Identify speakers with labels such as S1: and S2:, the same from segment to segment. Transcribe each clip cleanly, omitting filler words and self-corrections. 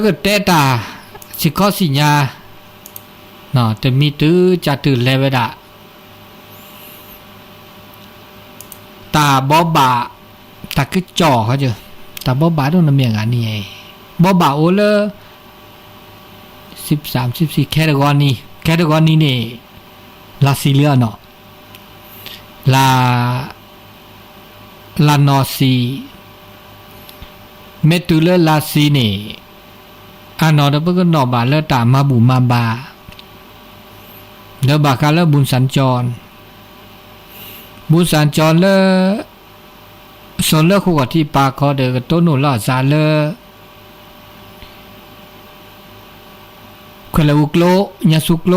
S1: ก็เตตาสิข้อสิญญาเนาะแต่มีตื้อจะตื่นเลเวดาตาบอบาตาคือจ่อเขาเจอตาบอบาต้องนำเมียงอันนี้บอบาโอเล13-14แคตตากรีนี่ลาซิเลียเนาะลานอซีเมตุเลลาซีนี่อันนอดเปก็นอบาเลตามาบุมาบาเดบากาเลบุญสัญจรเลสนเลคู่กับที่ปาคอเดกต้นหนุนลอซาเลควลอุกโลญาสุกโล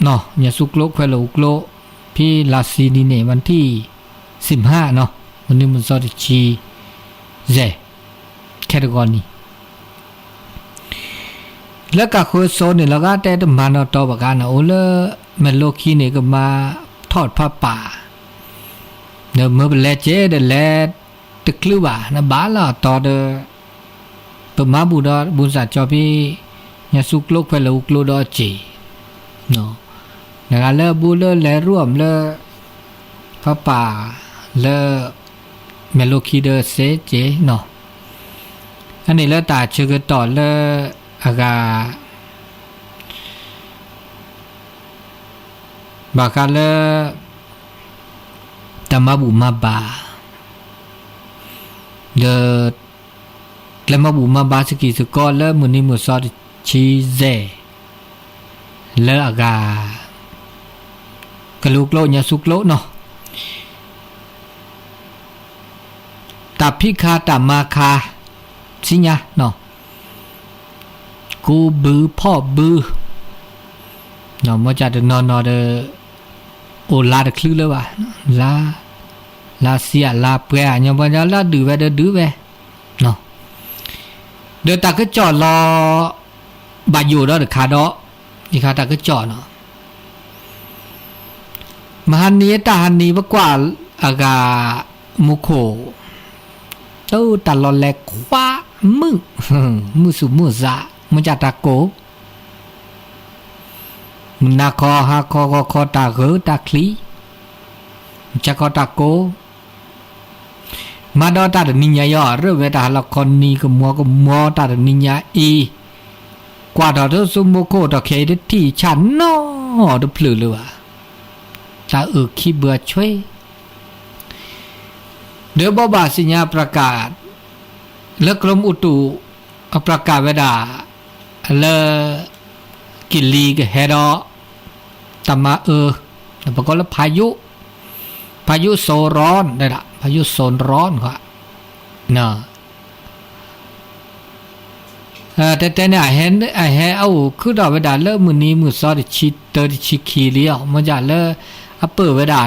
S1: เนาะญาสุกโลควลอุกโลพี่ลาซีนีเนวันที่15เนาะวันนี้มันสอดชีเจแคตตากรีแล้วก็คือโซนนี่แล้วก็แต่ตมานอตอบกันนะโอเลเมโลคีนี่ก็มาทอดผ้าป่าเดี๋ยวเมื่อเป็นแลเจเดแลตึกลือว่านะบ้าละต่อเดปมาบุดบุญสัจจอพี่ญาสุกโลกไปละอุกโลดอจีเนาะนะครับเลบุเลแลร่วมเลผ้าป่าเลเมโลคีเดเซเจเนาะอันนี้แล้วตาชื่อก็ต่อเลอากาบากาเลตามาบุมาบาเดเลมาบุมาบาสกีสกอเลมุนิมุสอดชีเซเลอากากะลูกโลญาสุกโลเนาะตาพิคาตามาคาสิญญาเนาะกูบือพ่อบือเนาะมาจากนอนเดโอลาดคลือเลยว่ะลาเสียลาเปรอะยังบ่จะลาดื้อเวเนาะเดตาก็จอดรอบาอยู่ดอคาดอนี่คาตาก็จอดเนาะมหันนี้ตาหันนี้บ่กว่าอากามุโคตู้ตลอดแลคว้ามือสุมือซะมันจะตะโกมันนาคอฮาคอคอตาเกตาคลีจะคอตาโกมาดอตาดนิญญาย่อเรื่องเวลาละคนนี้ก็มัวตาดนิญญาอีกว่าดอสุโมโกตะเคดที่ฉันนอดพลือเลยว่ะตาขี้เบื่อช่วยเดี๋ยวบาสิญญาประกาศและกรมอุตุประกาศเวลาเลกิลีกเฮดอตมาแล้วก็แล้วพายุโซร้อนได้ละพายุโซนร้อนก็เนาะแต่เนี่ยเห็นเอาคือดอกเวดาเลิกมือนี้มือซอดชิเตอร์ชิคีเลียวมันจะเลิกเปิดเวดา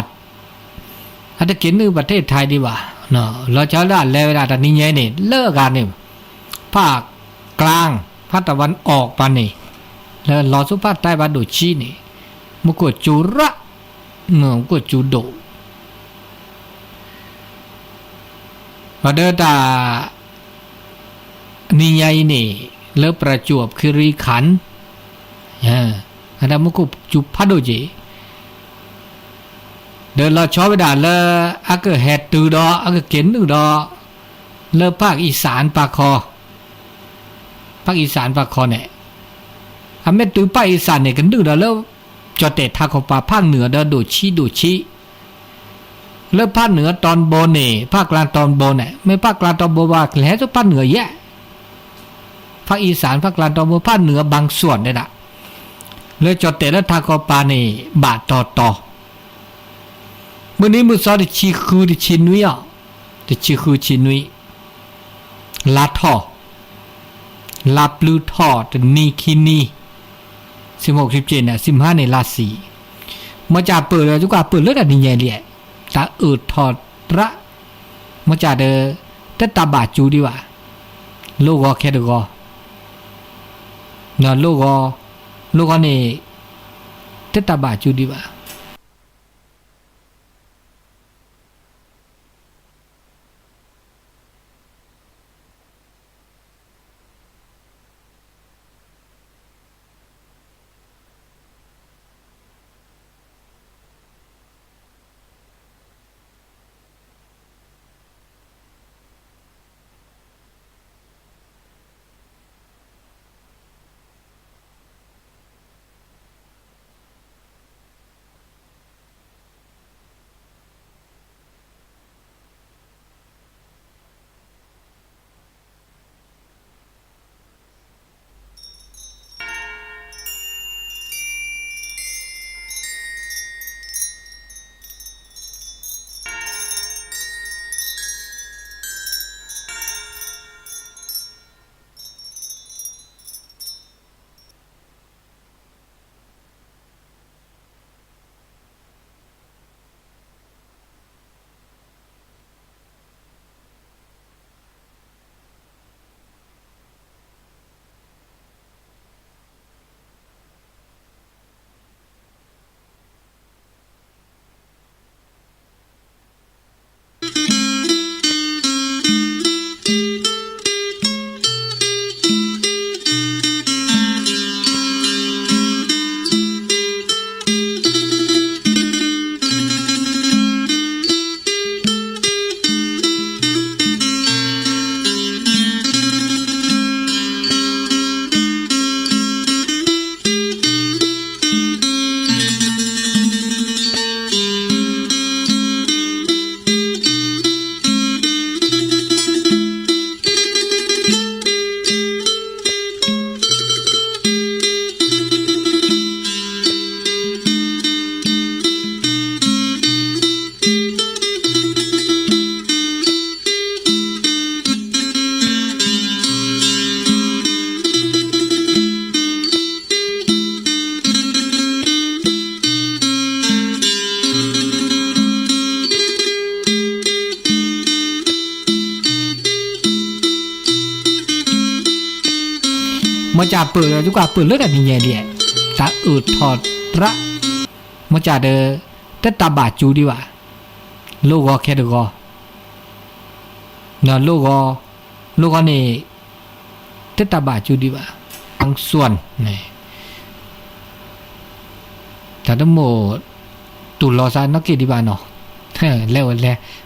S1: อาจจะกินในประเทศไทยดีกว่าเนาะเราจะได้แล้วเวลาตอนนี้เนี่ยเลิกกันเนี่ยภาคกลางภาคตะวันออกปานนี่แล้วรอสุภาพใต้บ้านดูชีนี่มุกจูระเมืองมุกจูโดพอเดินตานิยายนี่เลิกประจวบคีรีขันธ์อันนั้นมุกจูพัดโดจีเดินเราชอบไปด่าเลอากแฮดตือดออากเก็นตือดอเลภาคอีสานปากคอภาคอีสานปากคอเนี่ยอเมตือภาคอีสานเนี่ยกันดื้อแล้วจอเตทาขปาภาคเหนือเดดูชีแล้วภาคเหนือตอนบนเนี่ยภาคกลางตอนบนเนี่ยไม่ภาคกลางตอนบนว่าแล้วจะภาคเหนือแย่ภาคอีสานภาคกลางตอนบนภาคเหนือบางส่วนเนี่ยนะเลยจอเตแล้วทาขปาเนี่ยบาทต่อมื่อนี้มือซอดิชีคือดิชินุยอ่ะดิชีคือชินุยลาท่อลาปลือท่อแต่นีคินี16-17เนี่ย15ในลาสีมาจากเปิดเลยทุกว่าเปิดเลือดนี่ใหญ่เลยตาทอดระมาจากเดแต่ตาบาจูดีว่าโลกแค่เดกเนาะโลกนี่แต่ตาบาจูดีว่า mà chả bự chúng ta bự lướt là như vậy đi ta thọt ra mà chả được tất ta bà chú đi bà logo kia được go nó logo này tất ta bà chú đi bà ăn xuân này ta đã mổ tủ lò ra nó kia đi bà nó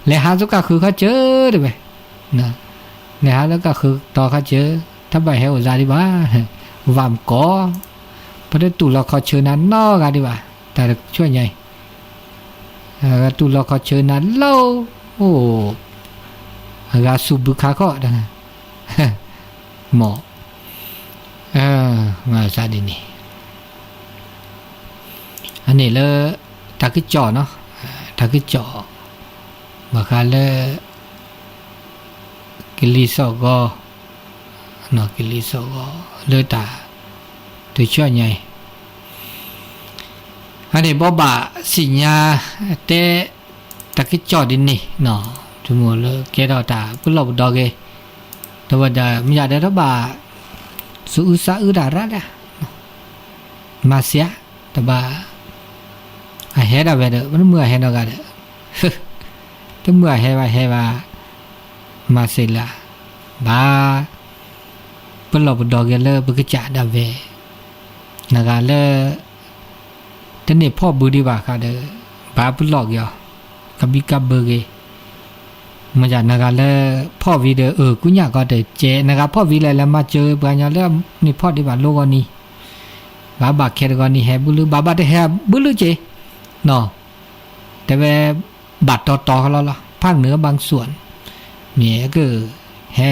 S1: lẹ há giúp cả khứ khá chớ được vậy nè lẹ há giúp cả khứ to khá chớถ้าไปให้ออกดีบ้าวามก็พอได้ตุลาเขาเชิญนั้นนอกันดีว่าแต่ช่วยไงตุลาเขาเชิญนั้นเล่าโอ้กาสุบุคาก็ดังหมองาซาดินี่อันนี้เลยตากิจ่อเนาะตากิจ่อมาคาเลยกิลิสก็nó cái lý do lơ tả tôi cho nhảy anh này bỏ bả xì nhà té ta cái trò đi nè nó tôi muốn lơ cái đó tả cứ lộc đó ghê tôi bây giờ mình giờ đó bà sự xã đã ra đó mà xé tôi bà hết đã về được vẫn mưa hết nó cả được tôi mưa hết và mà xì là bàเปล่าบดอกเลยบุกจ่าดาเวนะครับเลยตอนนี้พ่อบุรีว่าค่ะเด้อบาปหลอกยอกับบิกับเบอร์เกมาจากนะครับเลยพ่อวีเดอกูอยากก็เด้เจนะครับพ่อวีแล้วมาเจอปัญญาแล้วนี่พ่อที่ว่าโลกนี้บาบาแค่ก็นี่แฮบุลือบาบาได้แฮบุลือเจเนาะแต่ว่าบัดต่อๆเขาแล้วภาคเหนือบางส่วนเนี่ยก็แห่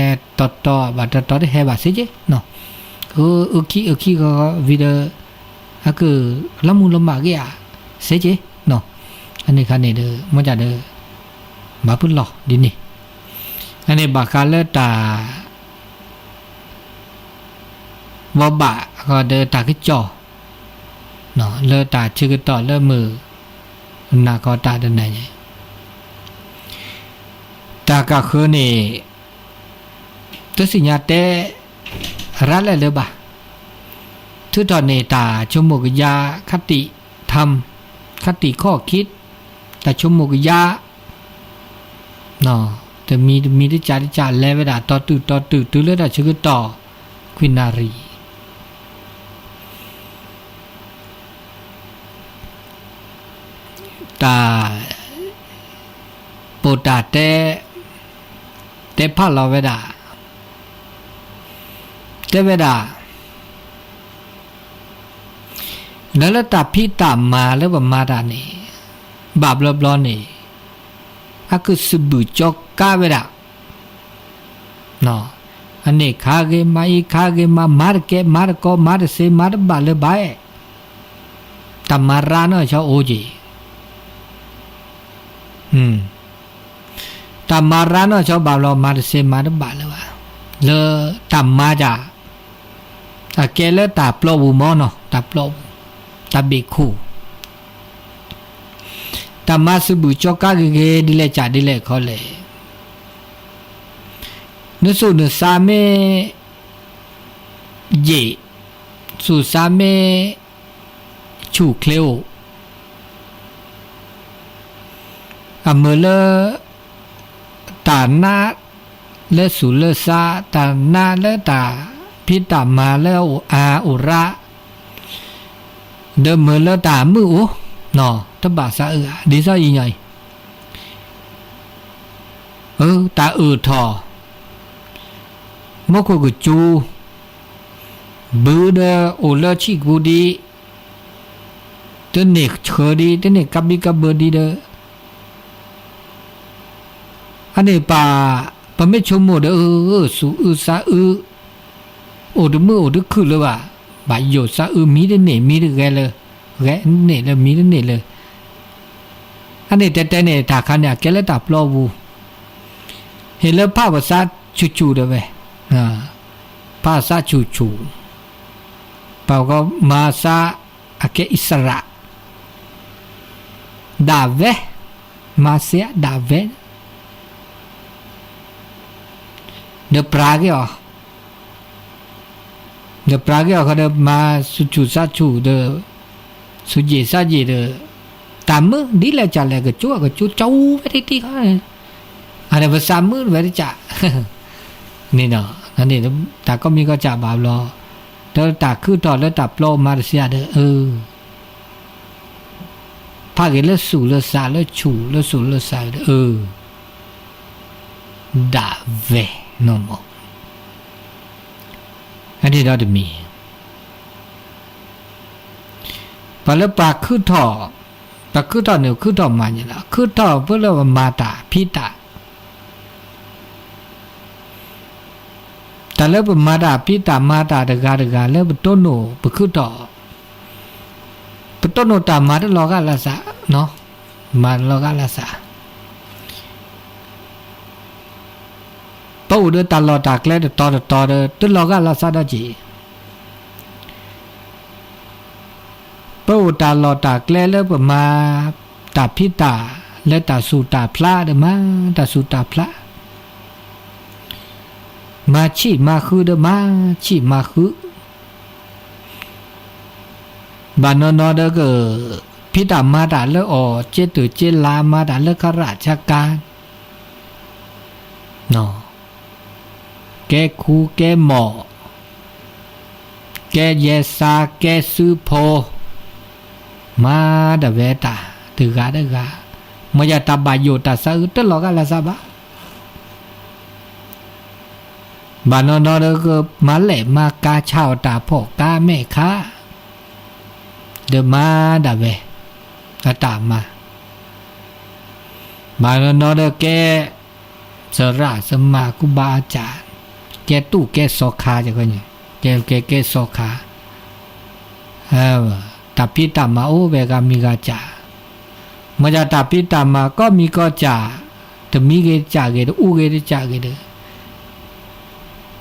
S1: ต่อบัดต่อได้แห่บัดเสียเจเนาะคืออึกก็วิดีโอคือละมุนละมากอ่ะเสียเจเนาะอันนี้คันนี้เด้อมันจะเด้อบาปุ่นหลอดินี่อันนี้บาคาเลตาวบะก็เด้อตากิจ่อเนาะเลตาชื่อต่อเลมือนาก็ตาเดินไหนตาก็คือนี่ตัวสิญญาเตรัดเลยบ่าทุกตอนนี้ตาชมมุกยาคติธรรมคติข้อคิดแต่ชมมุกยาเนาะแต่มีที่จาแล้วเวลาต่อตื่นเลือดชื่อต่อควินารีตาโปตาเตพาลาเวดาเทวดาแล้วตาพี่ตามมาแล้วว่ามาดานี่บาปลอนี่อะคือสบุจอกกาเวดาเนาะอันนี้คาเกมามาร์เกมาร์โกมาร์เซมาร์บาเลบายตามารานะชาวโอจีตามารานะชาวบาลมาร์เซมาร์บาเลวะเลตามมาจาอะแกเลตาปลอบูมอเนาะตาปลอตาเบคูตามาสบุจอกกาเกดิเลจาดิเลขอเลนุสุนุสาเมเยสุสาเมชูเคลโออะเมเลตานาเลสุเลซาตานาเลตาพิตามาแล้วอาอุระเดิมเมื่อแล้วตามือโอ้เนาะตบาสะดีซะอีไงตาทอมอกกจูบูเดโอเลชิกูดีตเนกเชอดีตเนกกับบิกับเบอดีเดอันนี้ป่าไม่ชมหมดเด้อสูซาโอดมือโอดคือเลยว่าบาโยซามีได้เนมีได้แกเลยแกเนเลยมีได้เนเลยอันนี้แต่เนี่ยตาคันเนี่ยแกเลยตาปลอบูเห็นแล้วภาพภาษาชูๆเด้อเว้ยภาษาชูเปล่าก็มาซาอเกอิสระดาเวมาเสียดาเวเดปราเกอ เดี๋ยวปลาเกี่ยวเขาเดินมาสุจุสัจูเดอสุจิสัจเดอตามมือดีแล้วจ่าเลยก็จั่วเจ้าไปที่เขาอันนี้ภาษามือไว้ที่จ่านี่เนาะนั่นนี่แต่ก็มีก็จ่าบาปรอแล้วตาคือต่อแล้วตับโลมาเสียเดอพากันแล้วสู่แล้วสาแล้วฉูแล้วสู่แล้วสาดาเวนอมอันนี้เราจะมีปลาปลาคือท่อปลาคือท่อเนี่ยคือท่อมันอย่างละคือท่อเพื่อเรามาตาพิตาแต่แล้วเป็นมาตาพิตามาตาเดกาแล้วเป็นต้นโนเป็นคือท่อเป็นต้นโนตามมาได้ลอกาลาสะเนาะมาลอกาลาสะปูเดตลอดตากแล้วต่อเดตุลอกาลาสะดจีปูตลอดตากแล้วประมาตาพิตาและตาสุตาพระเดมาตาสุตาพระมาชีมาคือเดมาชีมาคือบานนอเดก็พิตามาตาแล้วอเจตุเจลามาตาแล้วข้าราชการเนาะแกครูแกหมอแกเยสาแกซื้อโพมาดเวตาตึกาเดกามายาตาบายโยตาสะอึตลอกาลาซาบะบานนอเดก็มาแหลมากาชาวตาพ่อกาแม่ค้าเดมาดเวตามมาบานนอเดแกสระสมาคุบาอาจารย์แกตู้แกสอคาจะก็เนี่ยแกสอคาตาพิตามาโอเวกามีกาจามาจากตาพิตามาก็มีก็จาแต่มีเกจาเกดอูเกดจาเกด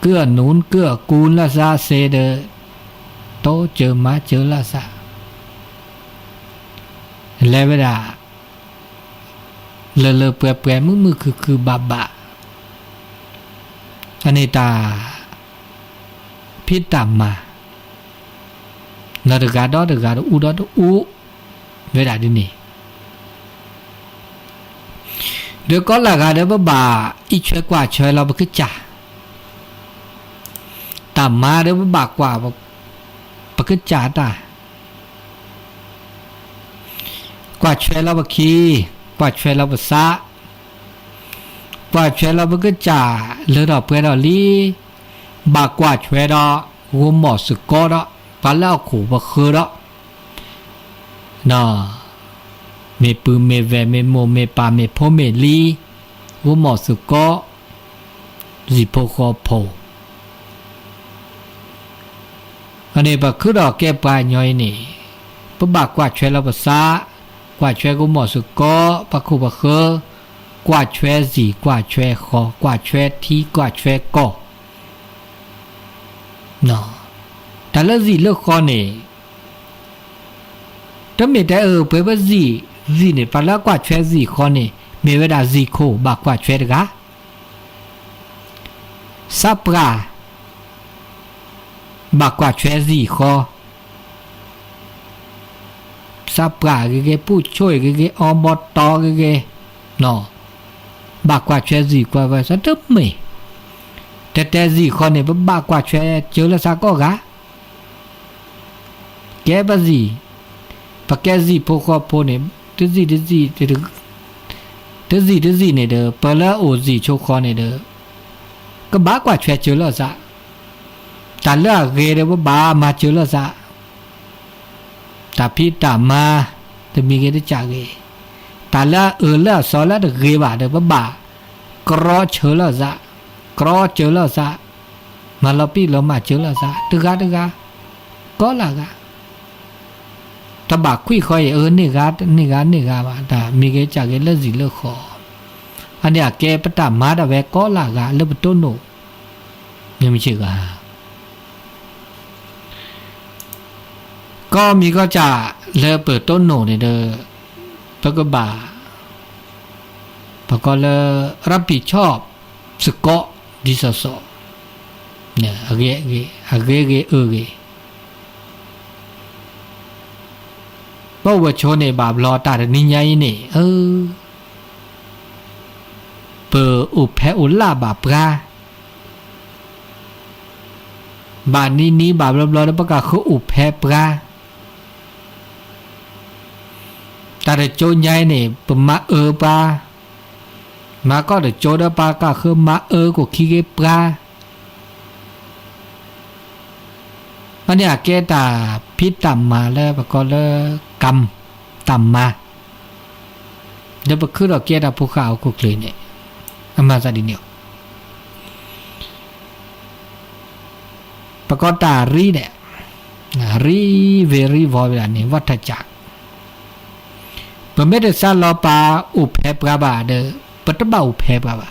S1: เกื้อหนุนเกื้อกูลละซาเซเดโตเจอมาเจอละซาเลเวดาเลเปื่อยมือคือบาบะอันนี้ตาพิตามานาฬิกาดออูดออูเวลาดินี่เดี๋ยวก็ละกาเดี๋ยวบ่าอีช่วยกว่าช่วยเราไปขึ้นจ่าตามมาเดี๋ยวบ่ากว่าไปขึ้นจ่าตากว่าช่วยเราไปขี่กว่าช่วยเราไปซากว่าช่วยเราไปขึ้นจ่าเลือดออกเพื่อเราลีบากว่าช่วยเราหัวหมอสึกก็เราปลาขู่บะคือละน่ะเมปืนเมแวเมโมเมปาเมพอเมลีหัวหมอสึกก็สิพคอโพอันนี้บะคือดอกแก้ปลายย่อยนี่ปะบากกว่าช่วยเราภาษากว่าช่วยหัวหมอสึกก็ปะขู่บะคือกว่าช่วยสิกว่าช่วยคอกว่าช่วยทีกว่าช่วยก็น่ะแต่ละสิเลือกข้อนี่ถ้าไม่ได้เปิดว่าสิเนี่ยปลากว่าช่วยสิข้อนี่มีเวลาสิโคบากกว่าช่วยกะซับกะบากกว่าช่วยสิข้อซับกะเกผู้ช่วยเกอบตเกเนาะบากกว่าช่วยสิกว่าว่าสัตว์ไม่แต่สิข้อนี่บากกว่าช่วยเจอละสักก็กะแกบะซีปะแกซีพอโพเนี่ยตซีเนี่ยเด้อปะละโอซีโชคอเนี่ยเด้อก็บากว่าช่วยเจอละซะตาละเกเด้อบามาเจอละซะตาพิตามาตะมีเกได้จักเกตาละละซอละเดเกบาเด้อบากรอเจอละซะกรอเจอละซะมาละปีละมาเจอละซะตึกะก็ละกะตบากคุยคอยนี่กาบาตามีเกจากเกเลสิเลขออันนี้แกปตามาดาเวก็ละกะเลปต้นโนยังไม่เชื่อกะก็มีก็จะเลเปิดต้นโนเนี่ยเด้อปกบาปก็เลรับผิดชอบสกอดิสสเนี่ย เกเกเกเกเอเกบ่วชနေบาบลอตานิญญานี่เปออุแพอุลาบาปราบานี้บาบลอๆปะกะคืออุแพปราตาโจญายนี่ปะมาปามาก็เดโจดปาก็คือมาก็ขี้เกปรามันเนี่ยแกตาพิษต่ำมาแล้วปะก็เลยกรรมต่ำมาเดี๋ยวปะคือเราแกตาภูเขากุกเลยเนี่ยอามาซาดิเนียวปะก็ตารีเนี่ยรีเวรีวอลแบบนี้วัฏจักรปะไม่ได้ซาลอปาอุเพปราบาเดอปะตบาอุเพปราบา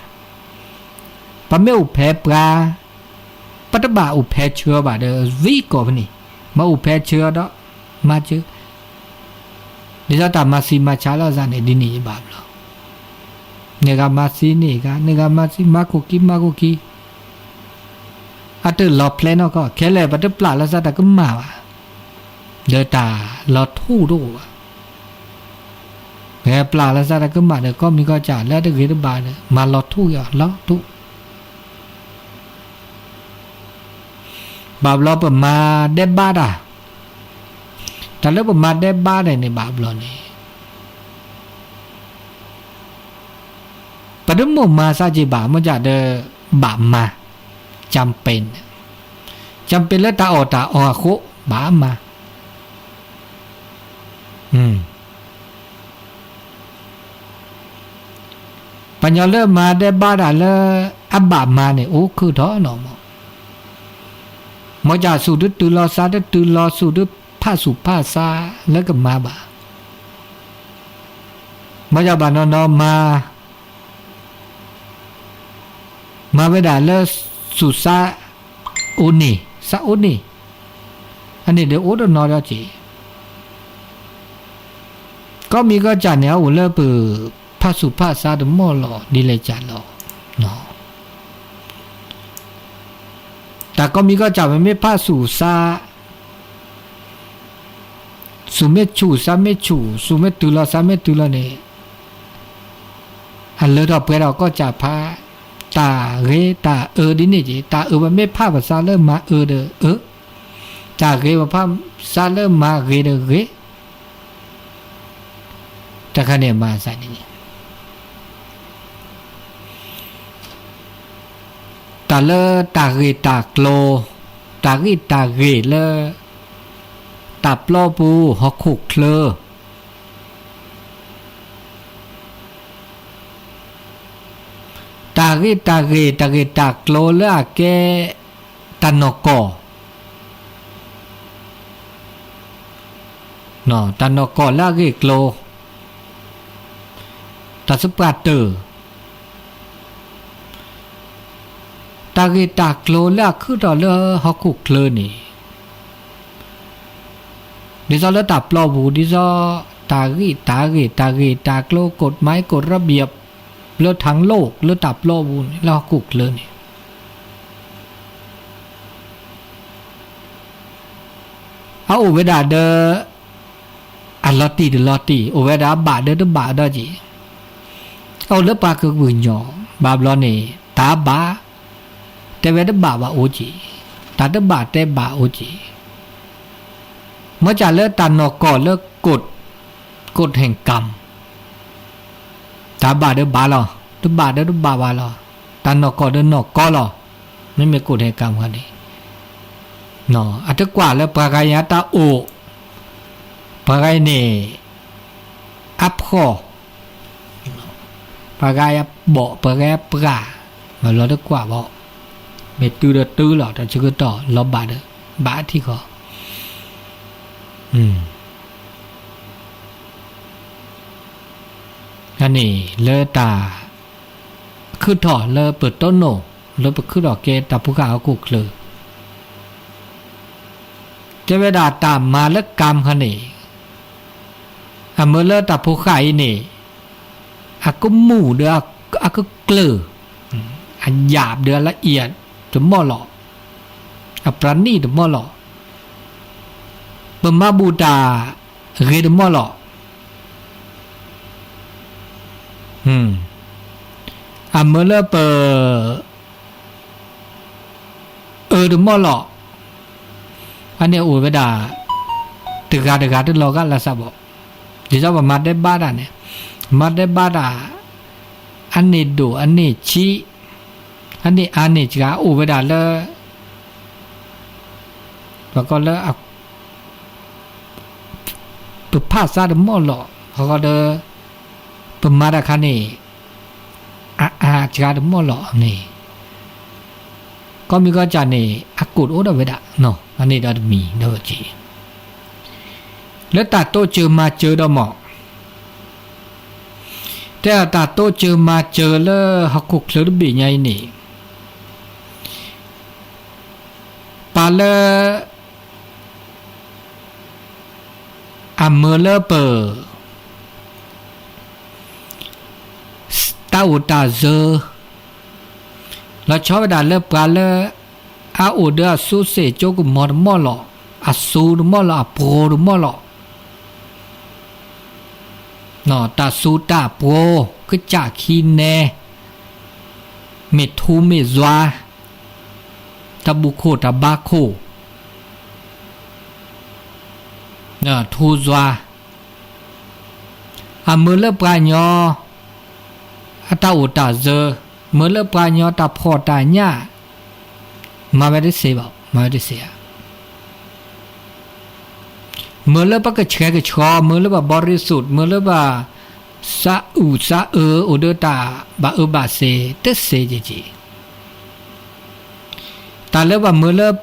S1: ปะไม่อุเพปราปะตบาอุเพเชื่อบาเดอวีกอบนี่มาอุเพเชื่อดอกมาเชื่อนี่จะตามมาซีมาชาลาซาเนี่ยดินี่บาบลอเนกามาซีนี่กะเนกามาซีมาโกกีอัตลอเพลนก็แค่เลยปะตปลาลาซาตะก็มาวะเดตาลอทูดูแง่ปลาละซาตะก็มาเดก็มีก็จ่าแล้วตะเกตบาเดมาลอทูอย่าลอทูบาบลอปมาเดบาดาแต่แล้วปมาเดบาได้ในบาบลอนี่ปะดมมาซาจิบามันจะเดบามาจำเป็นแล้วตาออโคบามาปัญญาเริ่มมาได้บ้าด่าเลยอับบามาเนี่ยโอ้คือท้อหนอมอจ่าสูดตื่นรอซาตื่นรอสูดผ้าสุผ้าซาแล้วก็มาบ่ามอจ่าบานนอมาไปด่าเลยสุซาอุนีซาอุนีอันนี้เดี๋ยวโอ้ดนอแล้วจีก็มีก็จ่าเนี่ยอุเลปือภาสุภาษาดมอลอดีเลยจ่าลอเนาะแต่ก็มีก็จ่าไม่ภาสุซาสุเมชูซาเมชูสุเมตุลาซาเมตุลาเนี่ยอันเลอดอกเปเราก็จ่าพาตาเรตาดินี่จีตามันไม่ภาภาษาเริ่มมาเดอตาเรมาภาษาเริ่มมาเดอแต่คะแนนมาใส่นี่ตาเลตาเรตาโกลตาริตาเรเลตับลอปูฮอกคุกเคลตาริตาเรตาโกลเลอะแกตานอกอเนาะตานอกอละเรโกลตาสปราเตอร์ตาเกตากโลละคือตอเลฮอกุกเลนี่ดิซอละตับลอบูดิซอตาโลกฎหมายกฎระเบียบเลอทั้งโลกเลอตับลอบูนี่ละฮอกุกเลนี่เอาอุเวดาเดอัลลอตีอุเวดาบาเดบาดอจีเอาเลปาคือบุญญอบาบลอนี่ตาบาแต่เวดบาโอจีตาดบาเตบาโอจีเมื่อจะเลิกตันนอกอเลิกกฎแห่งกรรมตาบาเดบาลอดบาเดบาบาลอตันนอกอเดนอกอลอไม่มีกฎแห่งกรรมกันนี่เนาะอัตกว่าแล้วปากายตาโอปากายเนอัพคอปากายบ่ปากายปรามาเราตะกว่าบ่เม็ดตื้อหรอแต่ชื่อต่อลบบาดบาที่เขาอันนี้เลตาคือถอดเลเปิดต้นโนเลเปิดคือดอกเกตาผู้กาวกุกเลยจะเวลาตามมาแล้วกรรมคันนี้เมื่อเลตาผู้ขายนี่ก็หมู่เดือก็เกลืออันหยาบเดือละเอียดจนหม้อหลอก a prani de molo pemabuta re de molo amela pe de molo ane u veda tega de lo ga la sa bo di sa ba mat de ba da ne mat de ba da ane do ane chi ane ane cha u veda le và có lẽ từ phát ra được mỏ lọ họ được từ mà đã khăn này ra được mỏ lọ này có mi có chả này cột ố đâu vậy đã no anh này đã được mì đâu chị nếu ta tôi chưa mà chưa đâu mỏ thế là ta tôi chưa mà chưa là học cuộc lớn bị nhây này bà là mơ lơ bờ tao ta giờ là cho đàn lơ bà lơ ở đó số sẽ cho cũng mò lọ số mò lọ pro mò lọ nó ta số ta pro cái trả khi nè mệt thu mệt doa ta bu khổ ta ba khổ thu doa mơ lớp ba nhỏ ta ở ta giờ mơ lớp ba nhỏ ta phò ta nhá mà về đấy xe bảo mà về đấy xe mơ lớp ba cái chó mơ lớp ba bari sụt mơ lớp ba sa ở đó ta ba xe tết xe gì ta lớp ba mơ lớp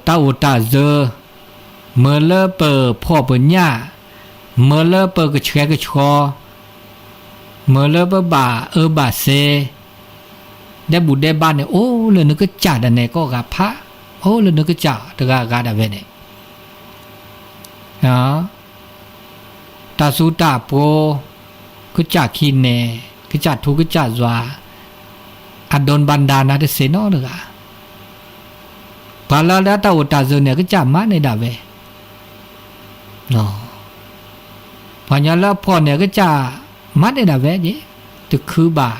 S1: ta ở ta giờ mơ lơ bờ phò bờ nhá mơ lơ bờ cái chó mơ lơ bờ bà xe để bù để ban này ô lần nữa cái chả đàn này có gà phá ô lần nữa cái chả được gà đà về này đó ta su ta po cái chả khi nè cái chả thu cái chả dọa đồn ban đà nó để xé nó được à và là đã tàu ta giờ này cái chả mát này đã về và nhà là phò này cái chả mát này đã về chứ từ khứ bà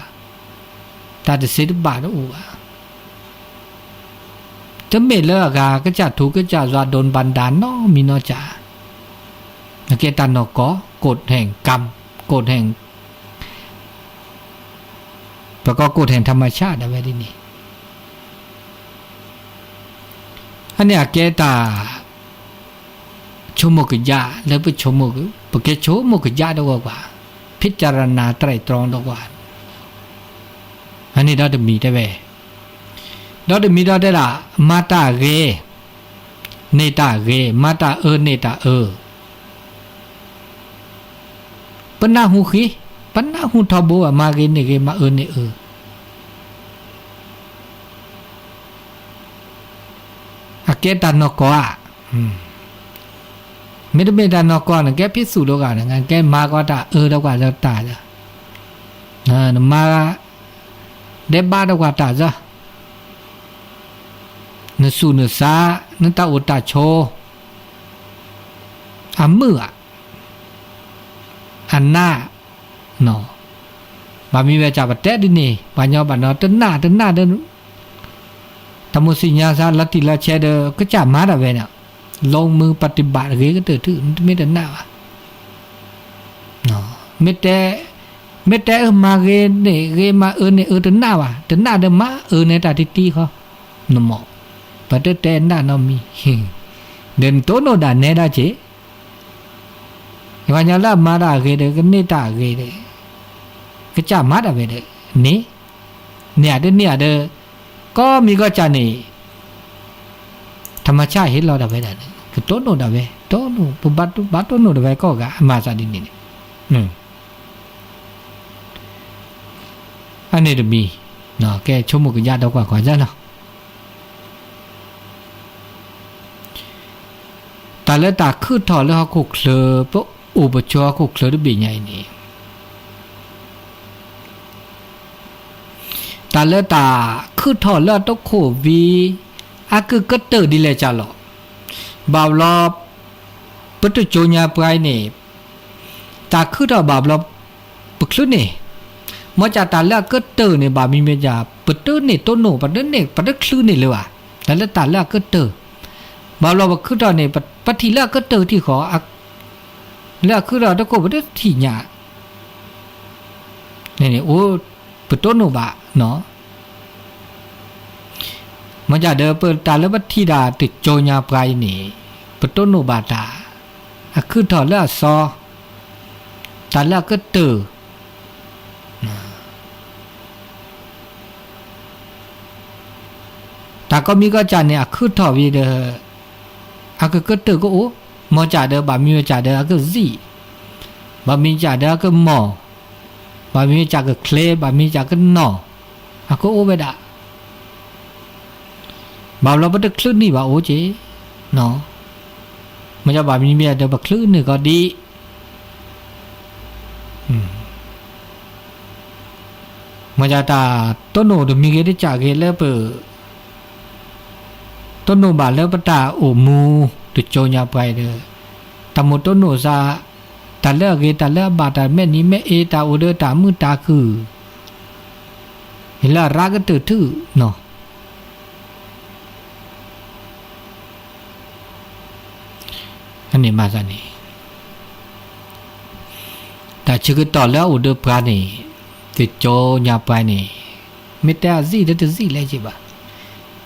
S1: ta được xế được bà đó ủ à chấm mệt lơ gà cái chả thú cái chả doa đồn bàn đán nó mi nó chả cái ta nó có cột hành cầm cột hành và có cột hànhธรรมชาติđã về đi nè anh này cái taชมกยะแล้วไปชมกปกชมกยะดอกว่าพิจารณาไตรตรองดอกว่าอันนี้เราจะมีได้เว้เราจะมีได้ละมาตาเกเนตาเกมาตาเนตาปนาหูขีปนาหูทบมาเกเนเกมาเนอาเกตานกว่าไม่ได้เป็นนอกก่อนแกพิสูจน์แล้วกันงั้นแกมาก็ตาแล้วกว่าจะตาจ้ะมาได้บ้าแล้วกว่าตาจ้ะนสูนซานั่นตาอุตาโชมืออันหน้าเนาะบามีเวจ่าบัดเตดินี่บาญอบัดเนาะตึ้นหน้าเดินตมุสิญญาซาลัติละเชเดก็จ่ามาดาเวเนี่ยลงมือปฏิบัติเกก็ถือไม่ได้หน้าเนาะไม่แต่มาเกเนี่ยเกมาเนี่ยตึ้นหน้าว่ะตึ้นหน้าเดมาเนี่ยตาตีเขาหนุ่มปฏิเตนหน้าน้มีเดินโตโนดาเนดาเจวันนี้ละมาดาเกเดก็เนตาเกเดก็จ่ามาดาเวเดเนี่ยเดก็มีก็จ่านี่ธรรมชาติเห็นเราได้ไปได้คือต้นโน้ได้ไปต้นโน้ปุ๊บบัดต้นโน้ได้ไปก็กะมาซาดินี่อันนี้จะมีเนาะแกชมมุกยาดอกว่าจ้ะเนาะแต่ละตาคือถอดแล้วเขาคุกเคลอปะอุปชัวคุกเคลอได้บีใหญ่นี่แต่ละตาคือถอดแล้วต้องโควี อาคือก็เตอร์ดีเลยจ้าหรอบ่าวรอปตุโจญาปลายนี่ตาคือดอกบ่าวรอปึกลุนี่มอจาตาละก็เตอร์นี่บ่ามีเมียาปตุนี่โตโนปตุนี่ปตุคลุนี่เลยว่ะแต่ละตาละก็เตอร์บ่าวรอคือดอกนี่ปฏิละก็เตอร์ที่ขออักละคือดอกตะโกปตุที่ญานี่โอ้ปตุโนบ่าเนาะมอจาเดอเปิดตาละปฏิดาติโจญาปลายนี่ปตุโนบาตาอะคือถอดแล้วซอตาแล้วก็เตอตาก็มีก็จานเนี่ยอะคือถอดวีเดออะก็เตอก็โอ้มอจาเดอบามีจาเดอะก็ซีบามีจาเดอะก็มอบามีจาก็เคลบามีจาก็นออะก็โอเวดาบาเราบ่ได้คลื่นนี่ว่าโอ้เจเนาะมันจะบามีเมียเดี๋ยวบักคลื่นนี่ก็ดีมันจะตาต้นโนดมีเกได้จากเกแล้วเปต้นโนบาแล้วปตาโอมูตุโจญาไปเด้อตะมุต้นโนซาตาแล้วเกตาแล้วบาตาแม่นี้แม่เอตาโอเดตามือตาคือเห็นแล้วรักก็ตื่นทื่อเนาะอันนี้มาซะนี่แต่ชื่อต่อแล้วอุดปรานี่ติโจญาไปนี่ไม่แต่ซีเดตซีเลยใช่ป่ะ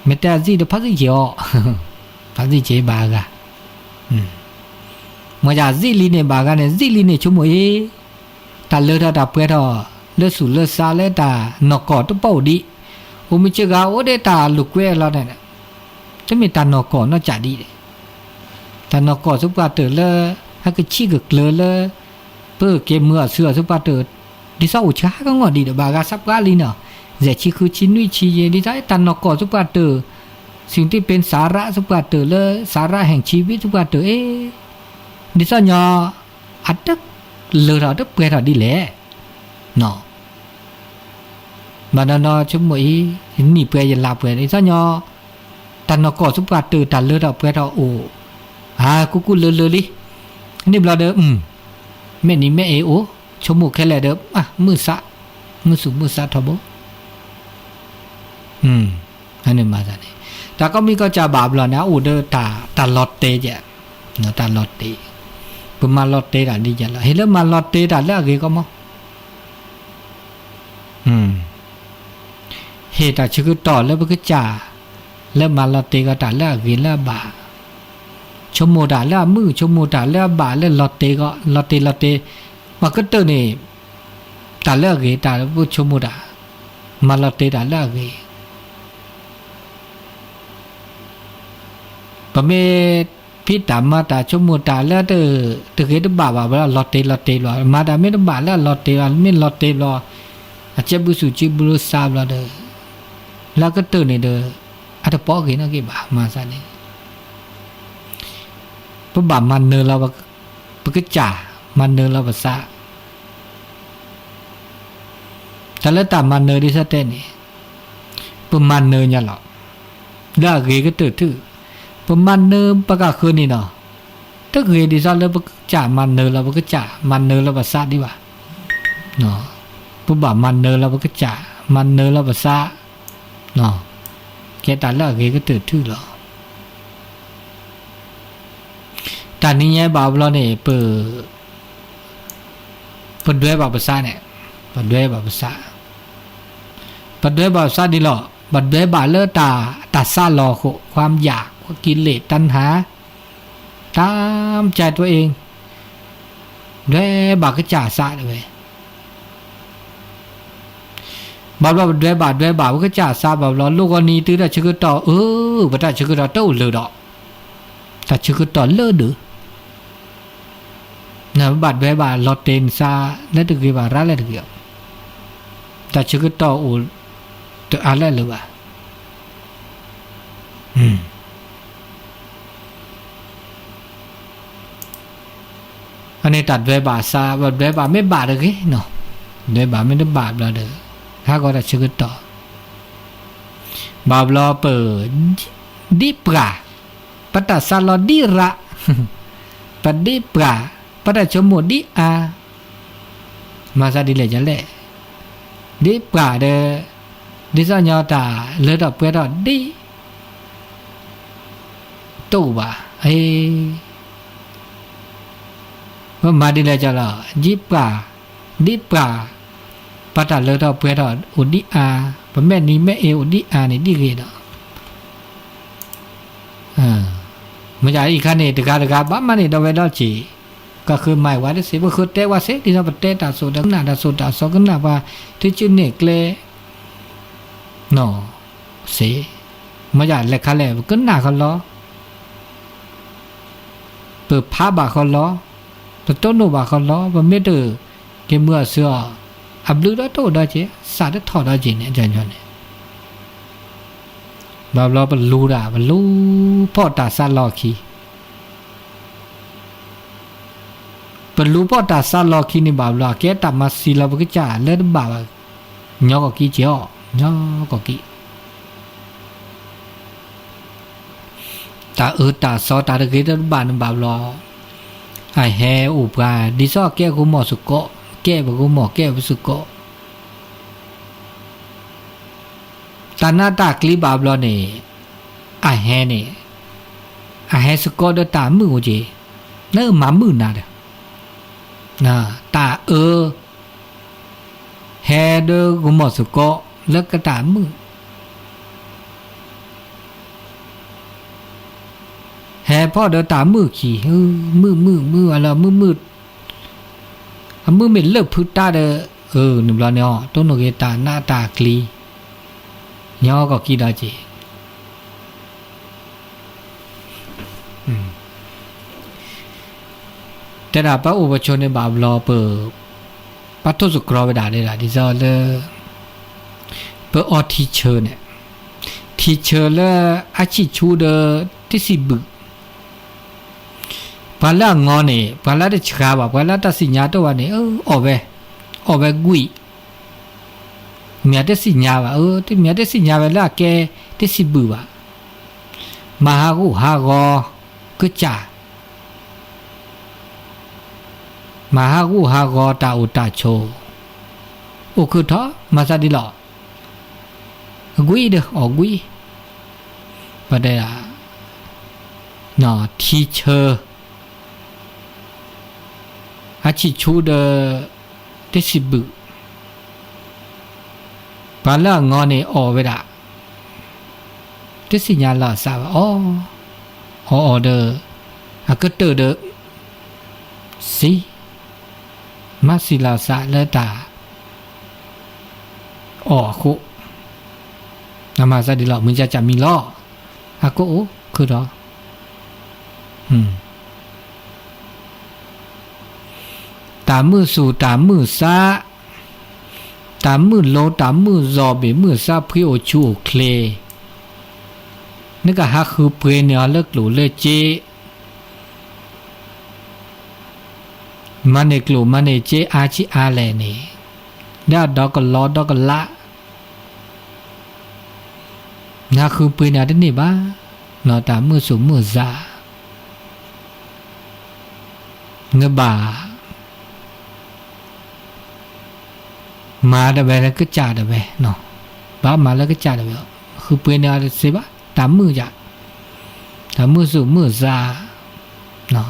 S1: ไม่แต่ซีเดพักสิเจาะพักสิเจบากะมอจาซีลีเนี่ยบากะเนี่ยซีลีเนี่ยชั่วโมงตาเลือดตาเปื่อยทอเลือดสูเลือดซาเลือดตานอกกอดตัวเป่าดิโอมิเจกาโอเดตาลุกเวแล้วเนี่ยจะมีตานอกกอดนอกจากดีตานอกกอดสุปาเตอร์เลยฮักชิกกเลเลยเพื่อเกมเมื่อเสือสุปาเตอร์ดิซาอุชาก็งอดีเดบากาซับกาลีเนาะเจชิคือชินุยชีเยดิไซตานอกกอดสุปาเตอร์สิ่งที่เป็นสาระสุปาเตอร์เลยสาระแห่งชีวิตสุปาเตอร์ดิซาญออัดตึกเลอเราตึกเปเราดีแหละเนาะมันนอชั่วโมงนี่เปยยันลาเปยดิซาญอตานอกกอดสุปาเตอร์ตาเลอเราเปเราโอกูเลอลินี่บลาเด้อแม่นี่แม่เอโอชมูแค่แลเด้อมือสุมือซะทบอันนี้มาซะนี่แต่ก็มีก็จะบาปแล้วนะอูเดอตาลอตเตจ้ะเนาะตาลอตเตปุ๊มาลอตเตดาดีจ้ะละเห็นแล้วมาลอตเตดาแล้วเกก็มเฮตาชึกต่อแล้วบ่ก็จ่าแล้วมาลอตเตก็ตาแล้วเกแล้วบาชมโมดาแล้วมือชมโมดาแล้วบาแล้วลอตเตก็ลอตเตมาก็เตอนี่ตาแล้วเกตาบ่ชมโมดามาลอตเตดาแล้วเกปะเมพิตามาตาชมโมดาแล้วเตเกตบาบาลอตเตลอมาดาเมตบาแล้วลอตเตเมลอตเตลออาเจบุสุจิบุรุษาบลาเดแล้วก็เตนี่เดอัตปอเกนะเกบามาซะนี่ปบามันเนเราปกจ่ามันเนเราภาษาแต่ละตามันเนดิสะเตนี่ปมันเนเนี่ยหรอดาเกก็ตื่นถือปมันเนปกะคืนนี่เนาะถ้าเกดิซะแล้วปกจ่ามันเนเราปกจ่ามันเนเราภาษาดีว่าเนาะปบามันเนเราปกจ่ามันเนเราภาษาเนาะแกตาละเกก็ตื่นถือหรอตอนนี้บาบลอเนี่ยเปิดด้วยบาภาษาเนี่ยปิดด้วยบาภาษาปิดด้วยบาภาษาดีหรอปิดด้วยบาเลอตาซาลอโคความอยากกิเลสตัณหาตามใจตัวเองด้วยบากระจ่าซะเลยบาด้วยบากระจ่าซะบาลอลูกคนนี้ตื้อได้ชื่อต่อบัดได้ชื่อต่อเต้าเลยดอกแต่ชื่อต่อเลิศดื้อนะบาดด้วยบาลอเตนซาแล้วตึกบาระแล้วตึกแต่ชื่อต่ออูตัวอะไรหรือวะอันนี้ตัดด้วยบาซาบาดด้วยบาไม่บาดเลยเนาะด้วยบาไม่ได้บาดแล้วเด้อถ้าก็ได้ชื่อต่อบาบลอเปิด ดิปราปัตตาซาลอดิระปัดดิปราปัตตาชโมดิอามาซาดิเลจะเละดิปราเดดิซะญอตาเลดอเปดอดิตูบาว่ามาดิเลจะละจิปราดิปราปัตตาเลดอเปดออุดิอาปะแม่นี้แม่เออุดิอานี่ดิเกดอมันจะอีกขั้นนี้ตะกาบ้ามันนี่ดอกเวดอจีก็คือหมายว่าได้สิบ่คือแต่ว่าเสดิซะปะเตตาโซดะนาดาโซดาซอกนะว่าที่จุเนกเลเนาะเสมันจะเล็กคันแลก็น่าเขาล้อเปิดพาบาเขาล้อตะต้นโนบาเขาล้อบ่แม่เด้อเกเมื่อเสืออับลือดอโตดอเจสาดถอดอจิเนี่ยจันๆเนี่ยบาบลอบลูดาบลูพ่อตาซาลอคีปลูพ่อตาซาลอคีนี่บาบลอแกตามาซีลาบกจ่าเลิศบาบญอกกีเจาญอกกีตาตาซอตาตะเกตบานบาบลอไอแฮอุปาดิซอแกกูหมอสุโกแกบกูหมอแกบสุโกตาหน้าตากลีบาบลอนี่ไอแฮนี่ไอแฮสุโกเดตามือจีเนื้อมามือนาเดนะตาแฮเดกูหมอสุโกแล้วก็ตามือแฮพ่อเดตามือขี่มืออะไรมือมือเหม็นเลิกพุทธาเดหนึ่งบลอเนี่ยต้นโนเกตาหน้าตากลีญอก็กีดาจีแต่ดาปะอุปชนในบาบลอเปปัทโตสุกรอเวดาเลยล่ะดิซอเลเปออทีเชอร์เนี่ยทีเชอร์เลอาชิชูเดติสิบึปาลางอเนี่ยปาลาได้ชราบปาลาตัดสินญาตัวเนี่ยออกไปกุยเมียได้สิญญาว่าที่เมียได้สิญญาเวลาแกได้สิบือว่ามหากุหากอกึจ่ามหากุหากอตาอุตาโชโอคือท้อมาซาดิหลอกุยเด้อกุยปะเดะเนาะทีเชอร์อาชิชูเดได้สิบือปาละงอนี่อเวดาติสิญญาลาซาว่าเดอะก็เตอสิมาสิลาซาเลตาคุนามาซาดิลอมึงจะมีล้ออะก็คือดอตามมือสู่ตามมือซาตามมือโลตามมือซอเบมือซาพริโอชูเคลนึกว่าคือเปรเนียเลิกหลูเลเจมันเอกลูมันเอเจอาชิอาเลนี่ดาดอกลอดอกละน่าคือเปรเนียได้นี่บ้านอตามมือสู่มือซาเงบ่ามาได้ไปแล้วก็จ่าได้ไปเนาะบ้ามาแล้วก็จ่าได้ไปคือเปลี่ยนอะไรสิบะตามมือจ้ะตามมือสู่มือซาเนาะ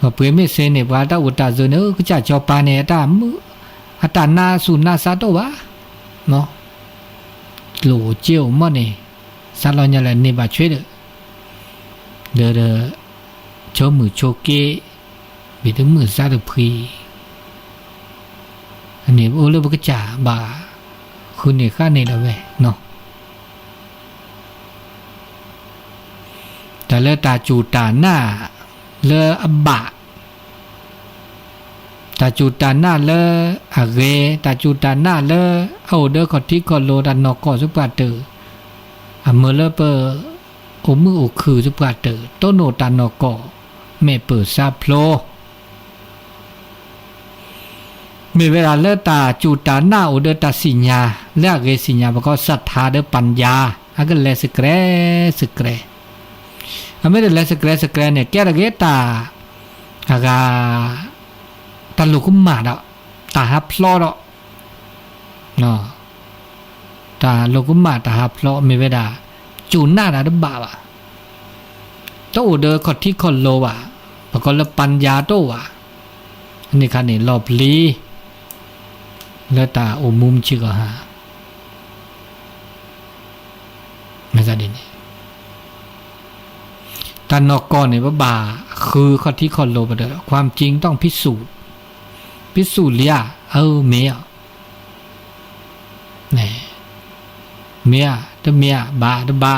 S1: ก็เปลี่ยนไม่เซนเนี่ยว่าตาอุตตาเจเนอก็จ่าจอปาเนี่ยตามมืออัตานาสู่นาซาโตวะเนาะหลูเจียวมันเนี่ยซาลอนยาแลเนี่ยบาช่วยเด้อโชมือโชเกbị tới mưa ra được phi anh em ô lơ cái trả bà khuyên này khác này là về nóแต่เลตาจูตาหน้าเลอบะตาจูตาหน้าเลอะเกตาจูตาหน้าเลเอาเดอขอที่ขอโลดันนอกอสุปาเตออะเมเลเปโอมือโอคือสุปาเตอโตโนตานอกอแม่เปิดซาโพล มีเวลาเลือตาจูตาหน้าอุเดตาสิญญาเลือกเกสิญญาบอกว่าศรัทธาเดปัญญาอันก็เลสเกรสเกรอันไม่ได้เลสเกรสเกรเนี่ยแกระเกตาอากาตาลุกุมมาดตาฮับพลอดเนาะตาลุกุมมาตาฮับพลอมีเวลาจูหน้าดบ่าวะโตเดอขดที่คนโลวะบอกว่าละปัญญาโตวะอันนี้คันนี้หลบลีเลตาอุมุมชิกะฮะไม่ใช่ดิเนี่ยตานอกก่อนเนี่ยว่าบาคือข้อที่คอนโลประเดความจริงต้องพิสูจน์เลียเมียเนี่ยเมียตะเมียบาตะบา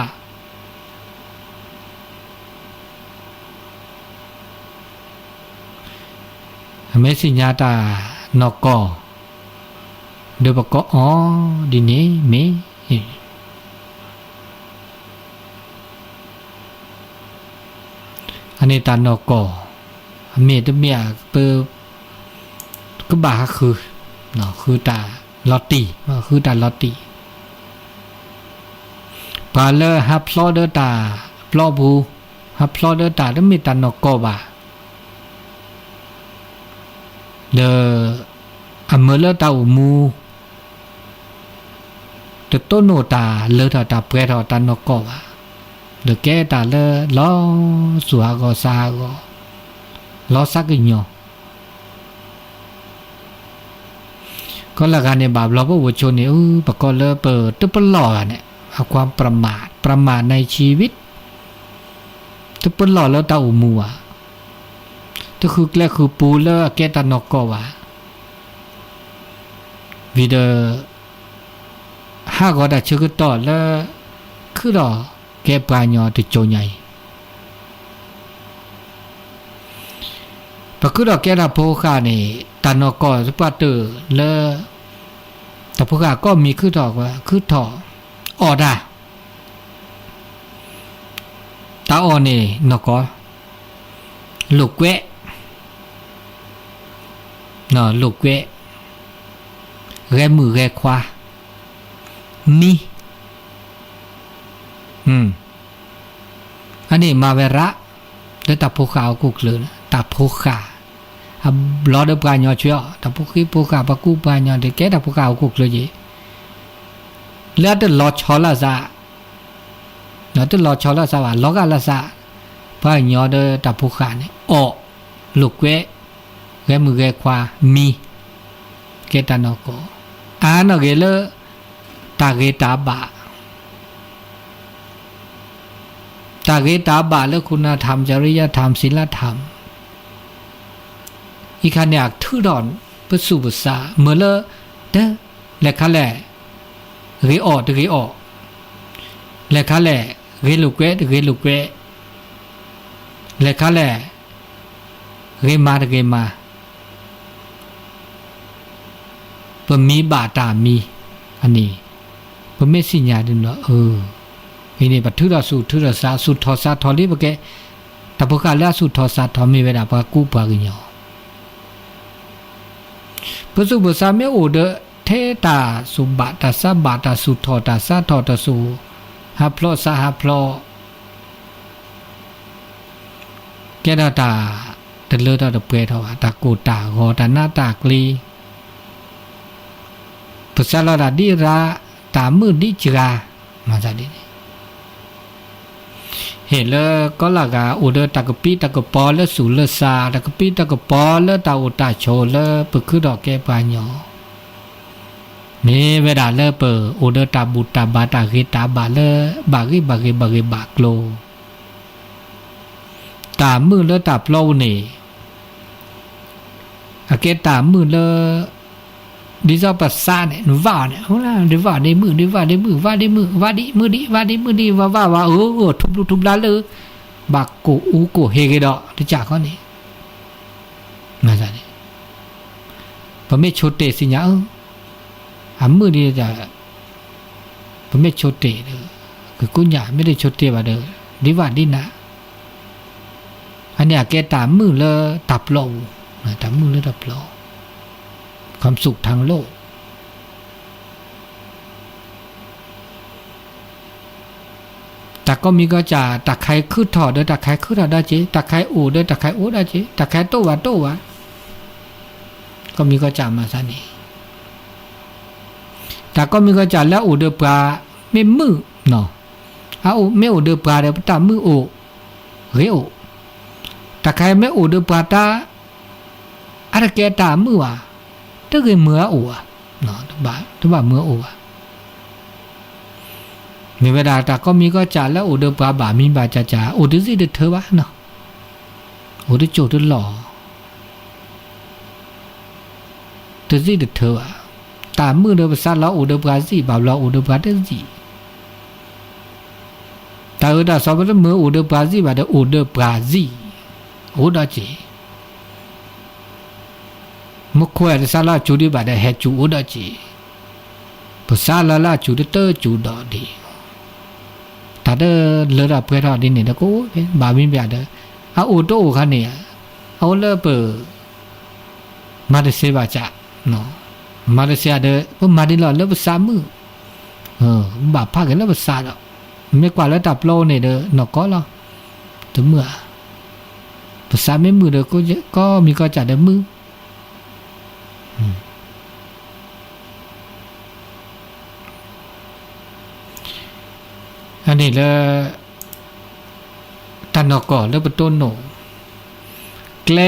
S1: ไม่สิญญาตานอกก่อเดี๋ยวบอกอ๋อดีนี้เมอันนี้ตานอกเมียตัวเมียเปิดก็บ่าคือเนาะคือตาลอตตีคือตาลอตตีปาเลฮับพลอเดอตาพลอบูฮับพลอเดอตาแล้วมีตานอกบ่าเดออเมเลตาอุมูเดอโตโนตาเลตาเปรตานอกบ่าเดอแกตาเลล้อสัวก็ซาก็ล้อซักกิญอก็ละกันเนี่ยบาปเราพวกวัชชนเนี่ยปะก็เลเปิดตึ๊บปลอกันเนี่ยเอาความประมาทในชีวิตตึ๊บปลอแล้วตาอุมัวก็คือแกคือปูเลแกตานอกก็ว่าวิเดห้าก็ได้ชื่อก็ต่อแล้วคือดอแกปลายญอติโจใหญ่ปะคือดอกแกละโพคานี่ตานอกก็สปาเตอร์แล้วแต่โพคาก็มีคือดอกว่าคือถออดาตาออนี่นอกก็ลูกแวะเนาะลูกแวะแกมือแกขวามีอันนี้มาเวระแล้วตาโพคาเอากุกเลยตาโพคาลอเดปลายญอเชียวตาโพคีโพคาปะกูปลายญอเด็กแกตาโพคาเอากุกเลยจีแล้วตลอชอละซะแล้วตลอชอละซะว่าลอกะละซะปลายญอเดตาโพคาเนี่ยออลูกแวะแกมือแกขวามีแกตานอกอ่านเกเลตาเกตาบะตาเกตาบะแล้วคุณธรรมจริยธรรมศีลธรรมอีคันอยากทื่อดอนปสุภาษาเมื่อเด้อและคะแหละเรออดเรออและคะแหละเรลูกเวเรลูกเวและคะแหละเรมาเรมาปมีบาตามีอันนี้ปไม่สิญญาดินเนาะนี่ปัทถือสูถือสาสุทอสาทอลิบแกตะพกาละสุทอสาทอมีเวลาปะกูปะกิญญอปสุบสาเมโอเดเทตาสุบะตาสะบะตาสุทอตาสะทอตาสุฮับพลอสะฮับพลอแกดาตาตะเลตาตะเปทอตากูตาโหตานาตากลีภาษาลาดาดีราตามือดิจรามาจากนี้เห็นแล้วก็ละกาอุดตะกปีตะกปอแล้วสูเลซาตะกปีตะกปอแล้วตาอุตาโชแล้วปึกคือดอกแก้ปานยอมีเวลาแล้วเปิดอุดตาบุตาบาตากิตาบาแล้วบากิบากโลตามือแล้วตาพลาวนี่อาเกตามือแล้วดิซาปัสสาเนี่ยว่าเนี่ยโหล่ะดิว่าได้มือว่าดิมือว่าดิมือดิว่าทุบลาเลยบักกูอูกูเฮเกดอที่จากเขานี่มาซะนี่บ่แม่โชเตสิญญามือดีจะบ่แม่โชเตเด้อคือกุญญาไม่ได้โชเตว่าเด้อดิว่าดินะอันเนี้ยแกตามมือเลยตับโลตามมือเลยตับโล ความสุขทางโลกแต่ก็มีก็จะตะไคร้คือถอดเด้อตะไคร้คือถอดได้จีตะไคร้อูเด้อตะไคร้อูได้จีตะไคร้โตวะก็มีก็จะมาซะนี่แต่ก็มีก็จะแล้วอูเด้อปลาไม่มือเนาะอูไม่อูเด้อปลาเด้อตามืออูเฮ้ยอูตะไคร้ไม่อูเด้อปลาตาอะไรแกตามือว่ะตะเกยมืออูอ่ะเนาะตะบ่ามืออูอ่ะมีเวลาแต่ก็มีก็จ่าแล้วอูเดปลาบ่ามีบาจ่าอูดสิเดเธอวะเนาะอูดโจดหล่อเธอสิเดเธอวะตามือเดภาษาเราอูเดปลาสิบ่าวเราอูเดปลาเดสิตาดาสอบแล้วมืออูเดปลาสิบ่าเดอูเดปลาสิอูดาจีมุขวะสาลาจูดิบ่าเดเฮจูอูดาจีภาษาลาจูเดเตอจูดอดีถ้าเด้อเลระเพื่อทอดดินนี่ตะกูบามินเปียเด้ออูโตคันนี่เอาเลเปมาดเสบาจะเนาะมาดเสียเด้อบ่มาดิลอเลภาษามือบาพากันเลภาษาดอกไม่กว่าระดับโลนี่เด้อนอกก็ลอถึงเมื่อภาษาไม่มือเด้อก็มีก็จะเด้อมืออันนี้ละตันนอกแล้วเป็นต้นโนแกล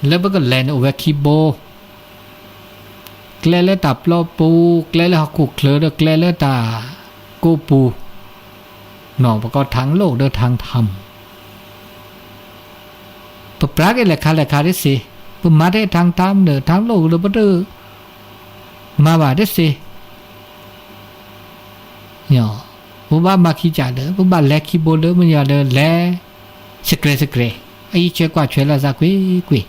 S1: แล้วก็แลนโอเวคิโบแกลแล้วตับลอปูแกลแล้วคุกเคลอแกลแล้วตากูปูหนอประกอบทางโลกเดินทางธรรมปะปรากเลยค่ะได้สิปะมาได้ทางธรรมเดินทางโลกเดินบ่เด้อมาว่าได้สิเนาะผู้บ้ามาขี้จ่าเด้อผู้บ้าแลขี้โบเด้อมันอย่าเด้อแลสเกรไอ้เชื่อกว่าช่วยละซะกุย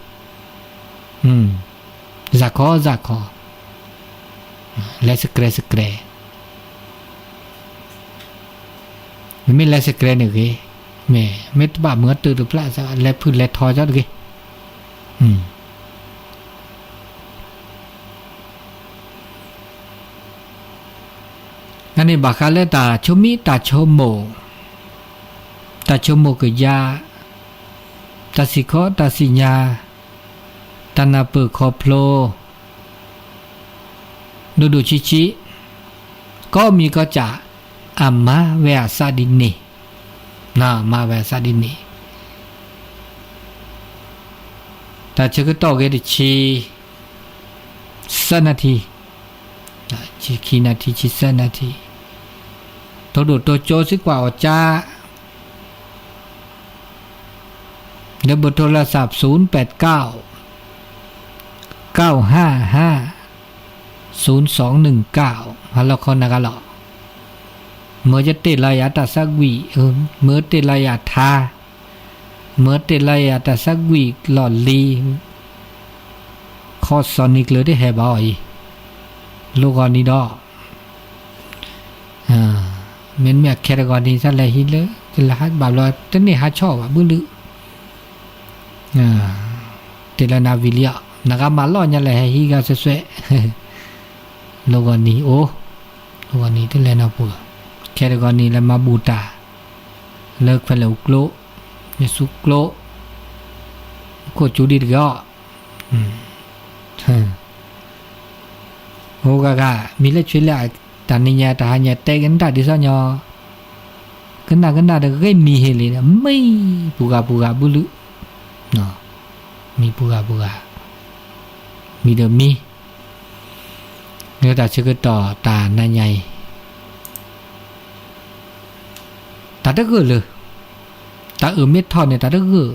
S1: ซะคอแลสเกรไม่แลสเกรนี่กิแม่เม็ดบ้าเหมือนตื่นหรือเปล่าซะแลพื้นแลทอจ้ะกิอันนี้บักคาเลตาชมิตาชโมก็ยาตาสิขอตาสิญาตานาเปขอโพลดูชิก็มีก็จะอามาเวสาดินนีนะมาเวสาดินนีแต่เชื่อก็ต่อกันชีสันนาทีชีขีนาทีชีสันนาทีตัวดูตัวโจสิกว่าจ้าเดี๋ยวเบอร์โทรศัพท์089 955 0219ฮัลโหลคนนะกันหรอเมื่อจะติดระยะตัดสักวีเมื่อติดระยะทาเมื่อติดระยะตัดสักวีหลอดลีคอสอนิกเลยได้แห่บ่อยลูกอนี้ดอเมียนเมียแครกอนี้ซะเลยฮิเลยจะละบาบลอยตอนนี้หาชอบอ่ะบื้อลึเตลนาวิเลียนักมาล้อเนี่ยแหละฮิกาสวยๆลูกอนี้โอ้ลูกอนี้ที่เลนาปัวแครกอนี้แล้วมาบูตาเลิกไปแล้วโกลเยสุโกลโคจูดิดก็โหกะมีเลช่วยละตานิญาตาญาเตกันตาดิซะญอกันดาเดก็มีเฮเลยนะไม่ปูกาบุลุเนาะมีปูกามีเดมีเนื้อตาชื่อก็ต่อตานาใหญ่ตาตะเกอเลยตาเม็ดทอดเนี่ยตาตะเกอ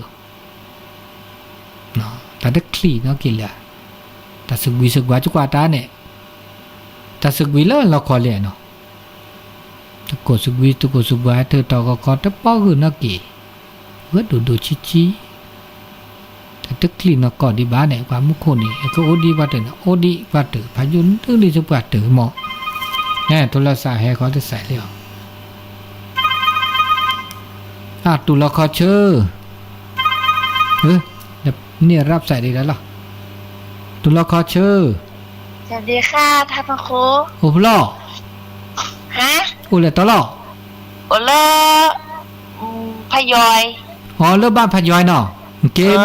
S1: เนาะตาตะคลีเนาะกินละตาสึกว่าจุกว่าตาเนี่ยตาสึกวิแล้วเราขอเรียนเนาะตะโกสึกวิตะโกสึกว่าเธอต่อก็ตะป้อคือนักกี่เวดดูชิแต่ตะคลีนก่อนดีบ้านเนี่ยความมุขนี่ก็โอดีวัดเนาะโอดีวัดพายุนตึ้งดีสุกวัดหมอเนี่ยโทรศัพท์ให้เขาจะใส่แล้วตุลาคอเชอเนี่ยรับใส่ดีแล้วล่ะ ตุลาคอชื่อ
S2: สวัสดีค่ะท่านพระครู
S1: โอ้พลอ
S2: ฮะ
S1: โอ้เลยตลอ
S2: โอเลพยอย
S1: อ๋อเลิกบ้านพยอยเนาะเกม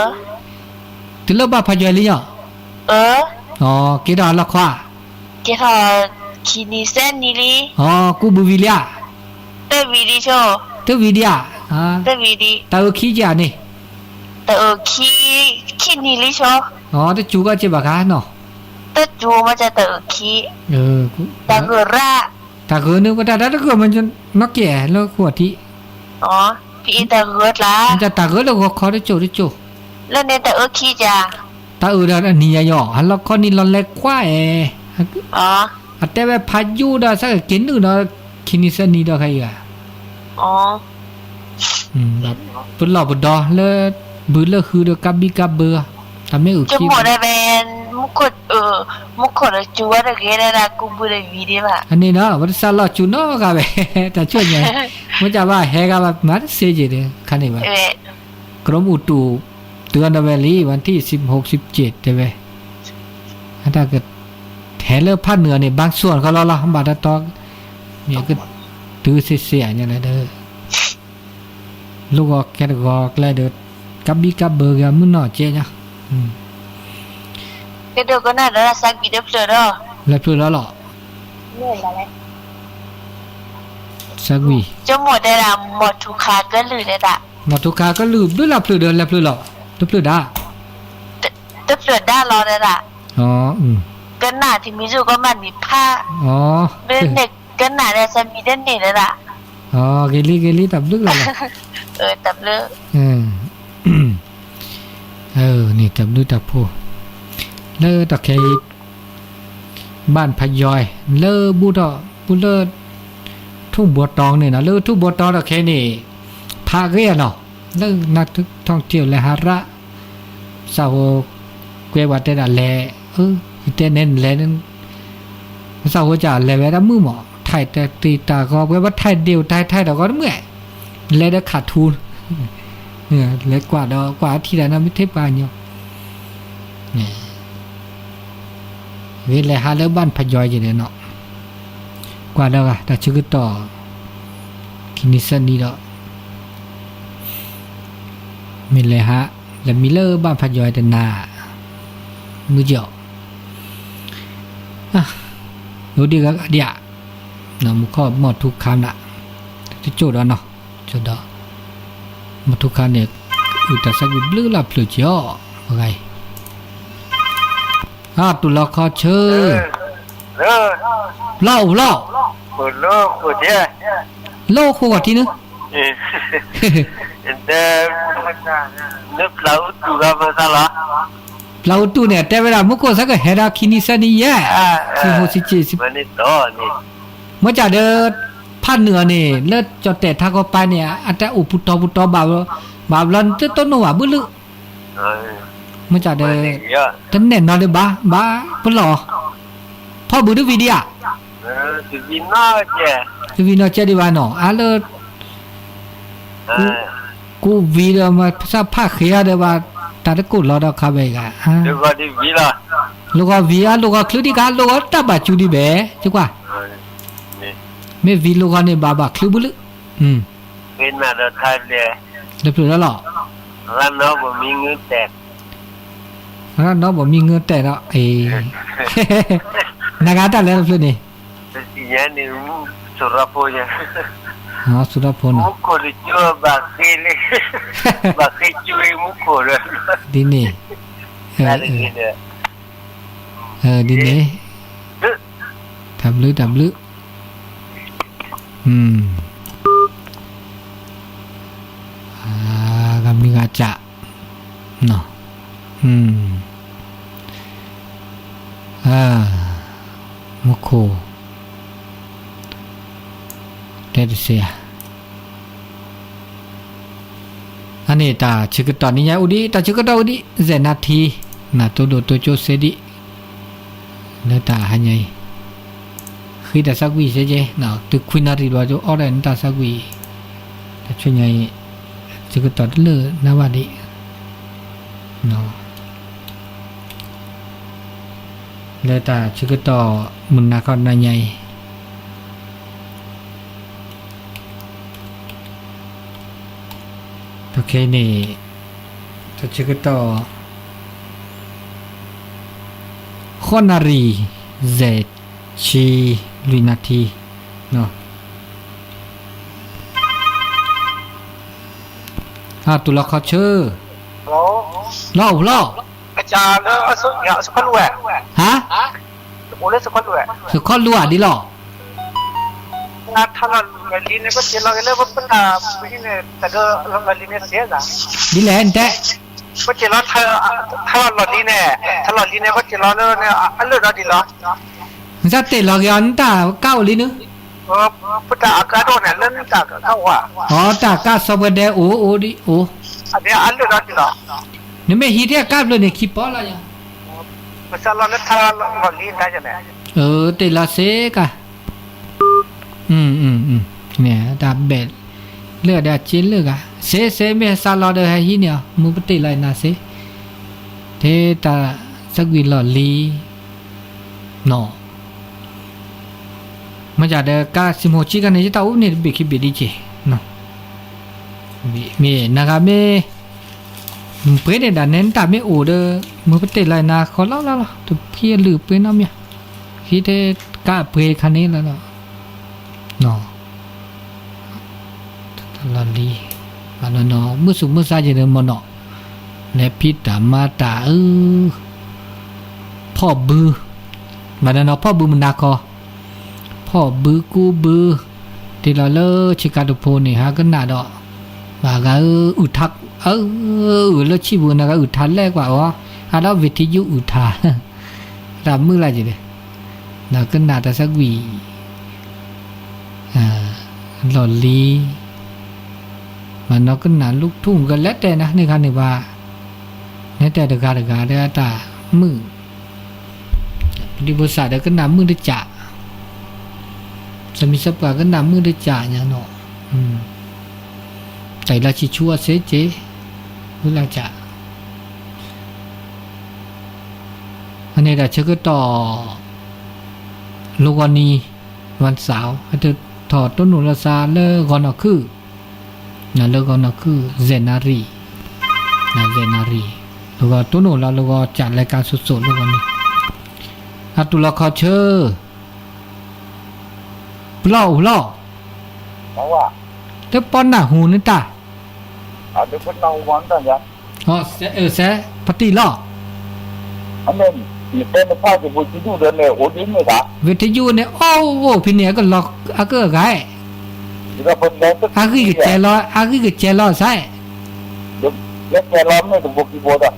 S1: ตุเลิกบ้านพยอยเลยอ่ะอ๋อเกดาละควา
S2: เกดาคินิเซนนี่ลี
S1: อ๋อกูบูวิเลีย
S2: เตวิดีโช
S1: เตวิดีอ่ะ
S2: เตวิดี
S1: ตาโอคีจานี่
S2: ตาโอคีนี่ลีโช
S1: อ๋อแต่จูก็เจ็บบ้ากันเนาะ
S2: แต่จูมันจะตาโอคีตาเกระ
S1: ตาเกนึกว่าตาเกมันจะนักแก่แล้วขวดที่
S2: อ๋อพี่ตาเกละ
S1: มันจะตาเกแล้วก็ขอได้โจได้โจ
S2: แล้วเนี่ยตาโอคีจ้ะ
S1: ตาดานี่ย่อฮัลโหลคนนี้ลอนเล็กกว่า
S2: อ๋อ
S1: แต่ว่าพายุดาสักกินนึงเนาะคินิสันนี่ดอกใครอ่ะ
S2: อ๋อ
S1: แบบปุ่นหล่อปุ่นดอแล้วบื้อเลือคือเดกับบีกับเบอร์ทำให้อุ
S2: คิจะหมดได้เป็นมุกดมุกดจูว่าได้เกิดอะไรกูบุได้วีดีป่ะ
S1: อันนี้เนาะวันสัลลอจูเนาะกับแต่ช่วยไงมันจะว่าเฮกับมาเสียจีเลยคันนี้ป่ะกรมอุตุเตือนเอาไว้ลีวันที่16-17ใช่ไหมถ้าเกิดแถเลอภาคเหนือเนี่ยบางส่วนเขาเราบาดตอกเนี่ยก็ตื้อเสียอย่างไรเด้อลูกออกแกตกอกแล้วเด้อกับบีกับเบอร์กันมึงหน่อเจ๊เนี่ย
S2: ก็เดี๋ยวก็น่าจะสักกี่เดือน
S1: แล้วเพื่อแล้วหรอ
S2: เหนื่อยแล้ว
S1: สักวี
S2: จะหมดได้ละหมดทุกขาก็ลืมเลยละ
S1: หมดทุกขาก็ลืมด้วยละเพื่อเดินแล้วเพื่อหรอตัวเพื่อได้
S2: ตัวเพื่อได้รอเลยละ
S1: อ๋อ
S2: กันหนาที่มีอยู่ก็มันมีผ้า
S1: อ๋อ
S2: เป็นเด็กกันหนาเนี่ยจะมีเด่นเด่นเลยล่ะ
S1: อ๋อเกลี่ตับลึกเลย
S2: ตับลึก
S1: นี่ตับลึกตับผู้เลอตะเคบ้านพยอยเลอบูดบุเลอทุ่งบัวตองเนี่ยนะเลอทุ่งบัวตองตะเคนี่พาเรียเนาะเลอนักท่องเที่ยวและหาระสาวเกวัดแต่ละแลแต่เน้นแลนั้นสาวจะแลเวลามือหมอไทยแต่ตีตาก็เว่าไทยเดียวไทยแต่ก็เมื่อแลได้ขาดทุนเนี่ยเล็กกว่าดอกกว่าที่ไหนนะไม่เทปานอยู่เนี่ยเวลาหาแล้วบ้านพยอยอย่างเนาะกว่าดอกอะแต่ชื่อต่อกินิสันนี่ดอกมีเลยฮะแล้วมีเลอบ้านพยอยแต่นามือเจาะรู้ดีก็เดียนะมุขหมดทุกคำน่ะที่โจดเนาะโจดหมดทุกคำเนี่ยอุตส่าห์วิบลื้อลับเปลือยเจาะอะไรตุลาคอเชื่อเล่า
S2: โลเจ้
S1: โลคู่กับที่นึง
S2: แต่นึกเราดูกับภาษาละ
S1: เราตัวเนี่ยแต่เวลามุกก็สักเฮราคินิสันนี่แย่คือโหสิจิ
S2: มันนี่ต่อนี่
S1: เมื่อจะเดินภาคเหนือนี่เลิศจอดแต่ถ้าก็ไปเนี่ยอันแต่อุปุตตบาลันจะต้นหนูอ่ะบึ้ลึเมื่อจะเดินท่านเน่นนอนเลยบ้าเพิ่นหรอพ่อบุตรวิดีอ่ะ
S2: คือ
S1: วินอเจดีวานอเลิศกูวีเดมาภาษาเขียเดว่าตาตะกุลอดคาเบกะ
S2: ลูกดิวีล่ะ
S1: ลูกวีลูกคลุดิกาลูกตบะจูดิเบจักว่าไม่วีลูกนี่บาบาคลุบุล
S2: เป็นมาดไทยเลย
S1: เรียบร้อยแล้วหรอ
S2: ร้านน้องบ่มีเงินแตก
S1: ร้านน้องบ่มีเงินแตกแล้วนากาตะแล้วเพิ่นนี่
S2: สิยานี่สุรพงษ์
S1: สุรพล
S2: มุกโคลิจูบักเล่บักจูมุกโคล
S1: ดินี่ดินี่ทำลึกำมีกาจะเนาะมุกโคเด็ดเสียอันนี้ตาชิกตอนนี้ยาอุดีตาชิกตออุดีเจนาทีนาตัวโดตัวโจเสดิเนตาหันยัยคือตาสักวีเสเจเนาะตึกควินารีดว่าโจออเรนตาสักวีแต่ช่วยยัยชิกตอนเลือนาวาดิเนาะ เลยตาชื่อก็ต่อมุนนาคอนนายใหญ่โอเคนี่ถ้าชื่อก็ต่อคอนารีเซชีลินาทีเนาะตุลาคอเชอร์
S3: แล้ว
S1: ล่อ
S3: อาจารย์แล้วสุเนี่ยสุขลุ่ย
S1: ฮะ
S3: โอ้เลยสุขลุ่ย
S1: สุขอลัวดิล่อ
S3: นะท่านเราลีเนี่ยก็เจริญเลยว่าเป็นผู้หญิงเนี่ยแต่ก็เราลีเนี่ยเสียจ้ะ
S1: ดิแลนแต่
S3: ก็เจริญถ้าเราลีเนี่ยก็เจริญเนี่ยอันเลิศดีละ
S1: มันจะเตะหลอกย้อนตาเก้าลินึ
S3: พุทธอากาศเนี่ยเล่นจากเข้าว่า
S1: อ๋อตากาสบเดโอดิโอ
S3: อันนี้อันเลิศดีละ
S1: นี่ไม่ฮีเรียกาบเลยเนี่ยคิปอละยัง
S3: ภาษาเราเนี่ยถ้าเราลีได้จะเนี่ย
S1: เตละเซกะเนี่ยตาเบ็ดเลือดจินเลือกะเซเมซาลอเดให้ฮีเนี่ยมูปติไลนาเซเทตาสักวิลอลีเนาะมาจากเดกาซิโมชิกันเนี่ยจะเอาเนี่ยบิคิบิดิเจเนาะมีนะครับมีเพื่อนเนี่ยดันเน้นตาไม่โอเดมือปติไลนาขอเล่าตัวพี่ลือเพื่อนน้ำเนี่ยคิดเทกาเพื่อนคันนี้แล้วเนาะเนาะตลอดดีมันเนาะมือสุมือซาเจเนมันเนาะในพิตามาตาพ่อบือมันเนาะพ่อบือมันนาคอพ่อบือกูบือที่เราเลิกชิคาโดโพนี่ฮะก็น่าดอกมาก็อุทักแล้วชีบุนะก็อุทันแรกกว่าวะฮะแล้ววิทยุอุทารับมืออะไรจีเด้น่าก็น่าแต่สักวีหล่อลีมันเราก็น่าลูกทุ่งกันแล้วแต่นะในคันนี้ว่าในแต่เด็กาได้ตามือดิบษาเด็กก็น่ามือได้จ่าสมิสับกาก็นำมือได้จ่าอย่างเนาะแต่ละชิชัวเสเจเวลาจ่าอันนี้เราเชื่อก็ต่อลูกวันนี้วันเสาร์ให้เธอถอดต้นหนุนซาเลิกก่อนคือนั่นเลิกก่อนคือเซนารีนะเซนารีแล้วก็ต้นหนุนแล้วก็จัดรายการสดๆลูกวันนี้ตุลาคอเชอร์เล่า
S3: เพราะว่า
S1: แต่ปอนหน้าหูนี่ตา
S3: อันนี้เป็นเราวันต่างกัน
S1: อ๋อเสปฏิล่อ
S3: อันนี้มีเป็นภาพที่ผู้ที่ดูเดินเนี่ยโอ้ดิ้นเลยครับ
S1: วิทยุเนี่ยโอ้โหพี่เนี่ยก็หลอกอาก็ไง
S3: ที่เราเป็นแล้วก็
S1: อาคือเจล้อใช่
S3: เล็กแค่ล้อมไม่ถึงบุกีโบดอ่ะ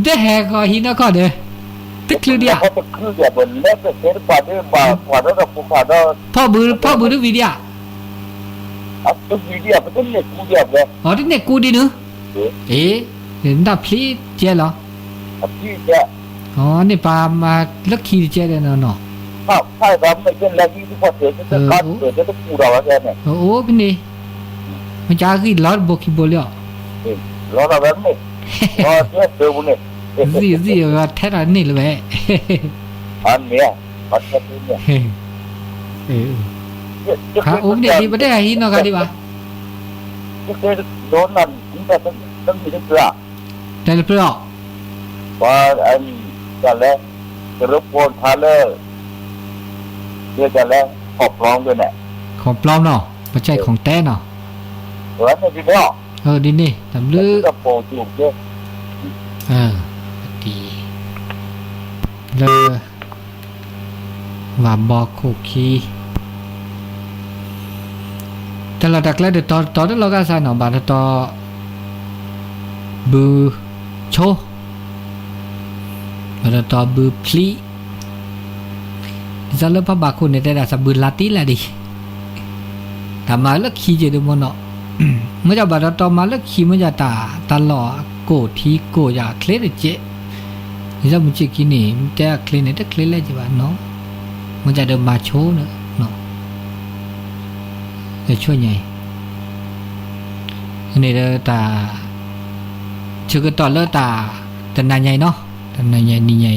S1: เด้แหก็หินก็เด้ตึกเลยเดียว
S3: เขาจะคือแบบเหมือนเล็กเล็กกว่าที่กว่าแล้วก็ผู้ขาดแล้ว
S1: พ่อบือดูวิดีโอ
S3: อ่ะตัววิดีโอเป็นเล็กกูเดียวเลย
S1: อ๋อที่เนี่ยกูดีนึเห็นดับพลีเจเหรอ
S3: ที่เนี่ย
S1: อ๋อนี่ปามาลักขีเจเลยเนาะ
S3: ถ้าเราไม่เป็นแล้วที่พอเสียจะกัดเสียจะกูเราแล้วเนี่ย
S1: โอ้พี่นี่มันจะคือลอดบกิโบเลยอ่ะ
S3: เราเราแบบนี้เราเนี่ยเจอบุญเนี่ย
S1: สิว่าแท้นี่เลย
S3: อันเนี้ยอันนี้เนี่ย
S1: ค่ะโอ้เนี่ยดีบ่ได้หินเนาะก็ดีว่า
S3: คือโดนนั่นมันจะต้องมีเรื่อง
S1: แต่เปล่า
S3: ว่าอันจะแล้วจะรบกวนทาเลอร์เดี๋ยวจะแล้วขอบร้องด้วยเนี่ย
S1: ของปลอมเนาะบ่ใช่ของแท้เนาะ
S3: แล้วในที่นี้
S1: ดีนี่ตำลือ
S3: กับโปรจูบเนี่ย
S1: ดีเลยว่าบอกโคคีแต่เราดักแล้วเดี๋ยวต่อเดี๋ยวเราก็ใส่หน่อบาทต่อบือโชบาทต่อบือพลีจะเริ่มพบคุณในแต่ละสับบือลาติละดิทำมาแล้วขี้เจดูมันเนาะเมื่อจะบาดต่อมาแล้วขี้มันจะตาหล่อโกทีโกอยากเคล็ดเจนี่จะมันจะกินนี่มันจะเคล็ดเนี่ยจะเคล็ดเลยจีบเนาะมันจะเดินมาโชว์เนาะจะช่วยไงอันนี้เราตาชื่อก็ต่อเลิกตาแต่นายใหญ่เนาะแต่นายใหญ่นี่ใหญ่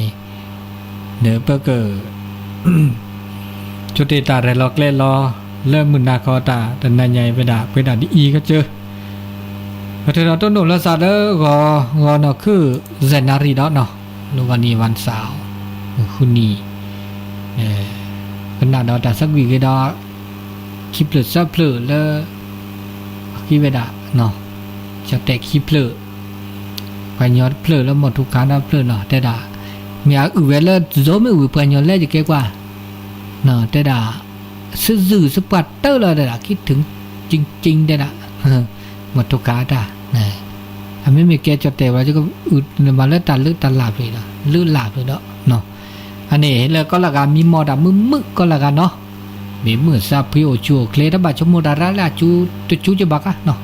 S1: เนื้อเปเกอร์จุดที่ตาได้ล็อกเล่นรอเริ่มมึนนาคอตาแต่นายใหญ่ไปด่าไปด่าดีอีก็เจอพอเธอเราต้นหนุนละซาเดอร์ก็งอเนาะคือเซนารีดอเนาะลูกวันนี้วันเสาร์คุณนี่ขนาดเราแต่สักวีก็ได้คลิปเลือดซับเลือดแล้วคิดไปด่าเนาะจะแต่คลิปเลือดไปยอดเลือดแล้วหมดทุกการนับเลือดเนาะแต่ด่ามีอื่นเวลาโจไม่อื่นไปยอดแล้วจะเก่งกว่าเนาะแต่ด่าสื่อสปัดเตอร์เลยด่าคิดถึงจริงๆได้ด่าหมดทุกการด่าอันไม่มีแกจดแต่ว่าจะก็อึดมาเลือดตันเลือดตันหลับเลยนะเลือดหลับเลยเนาะอันนี้แล้วก็ละกันมีมอดมึกก็ละกันเนาะมีมือซาพิโอจูเคลดบัชโมดาระละจูจะบักอะเนาะ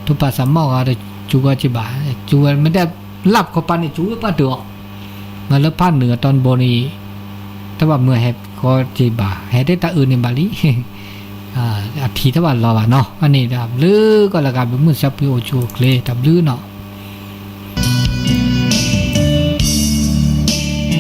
S1: ทุกภาษามอก็จูก็จะบาจูไม่ได้หลับเข้าไปในจูก็เดือดมาแล้วภาคเหนือตอนบนนี้ถ้าว่าเมื่อแฮก็จะบาแฮได้ตาอื่นในบาลีอาทิตย์ถ้าว่ารอว่าเนาะอันนี้ดับลือก็ละกันเป็นมือซาพิโอจูเคลดับลือเนาะ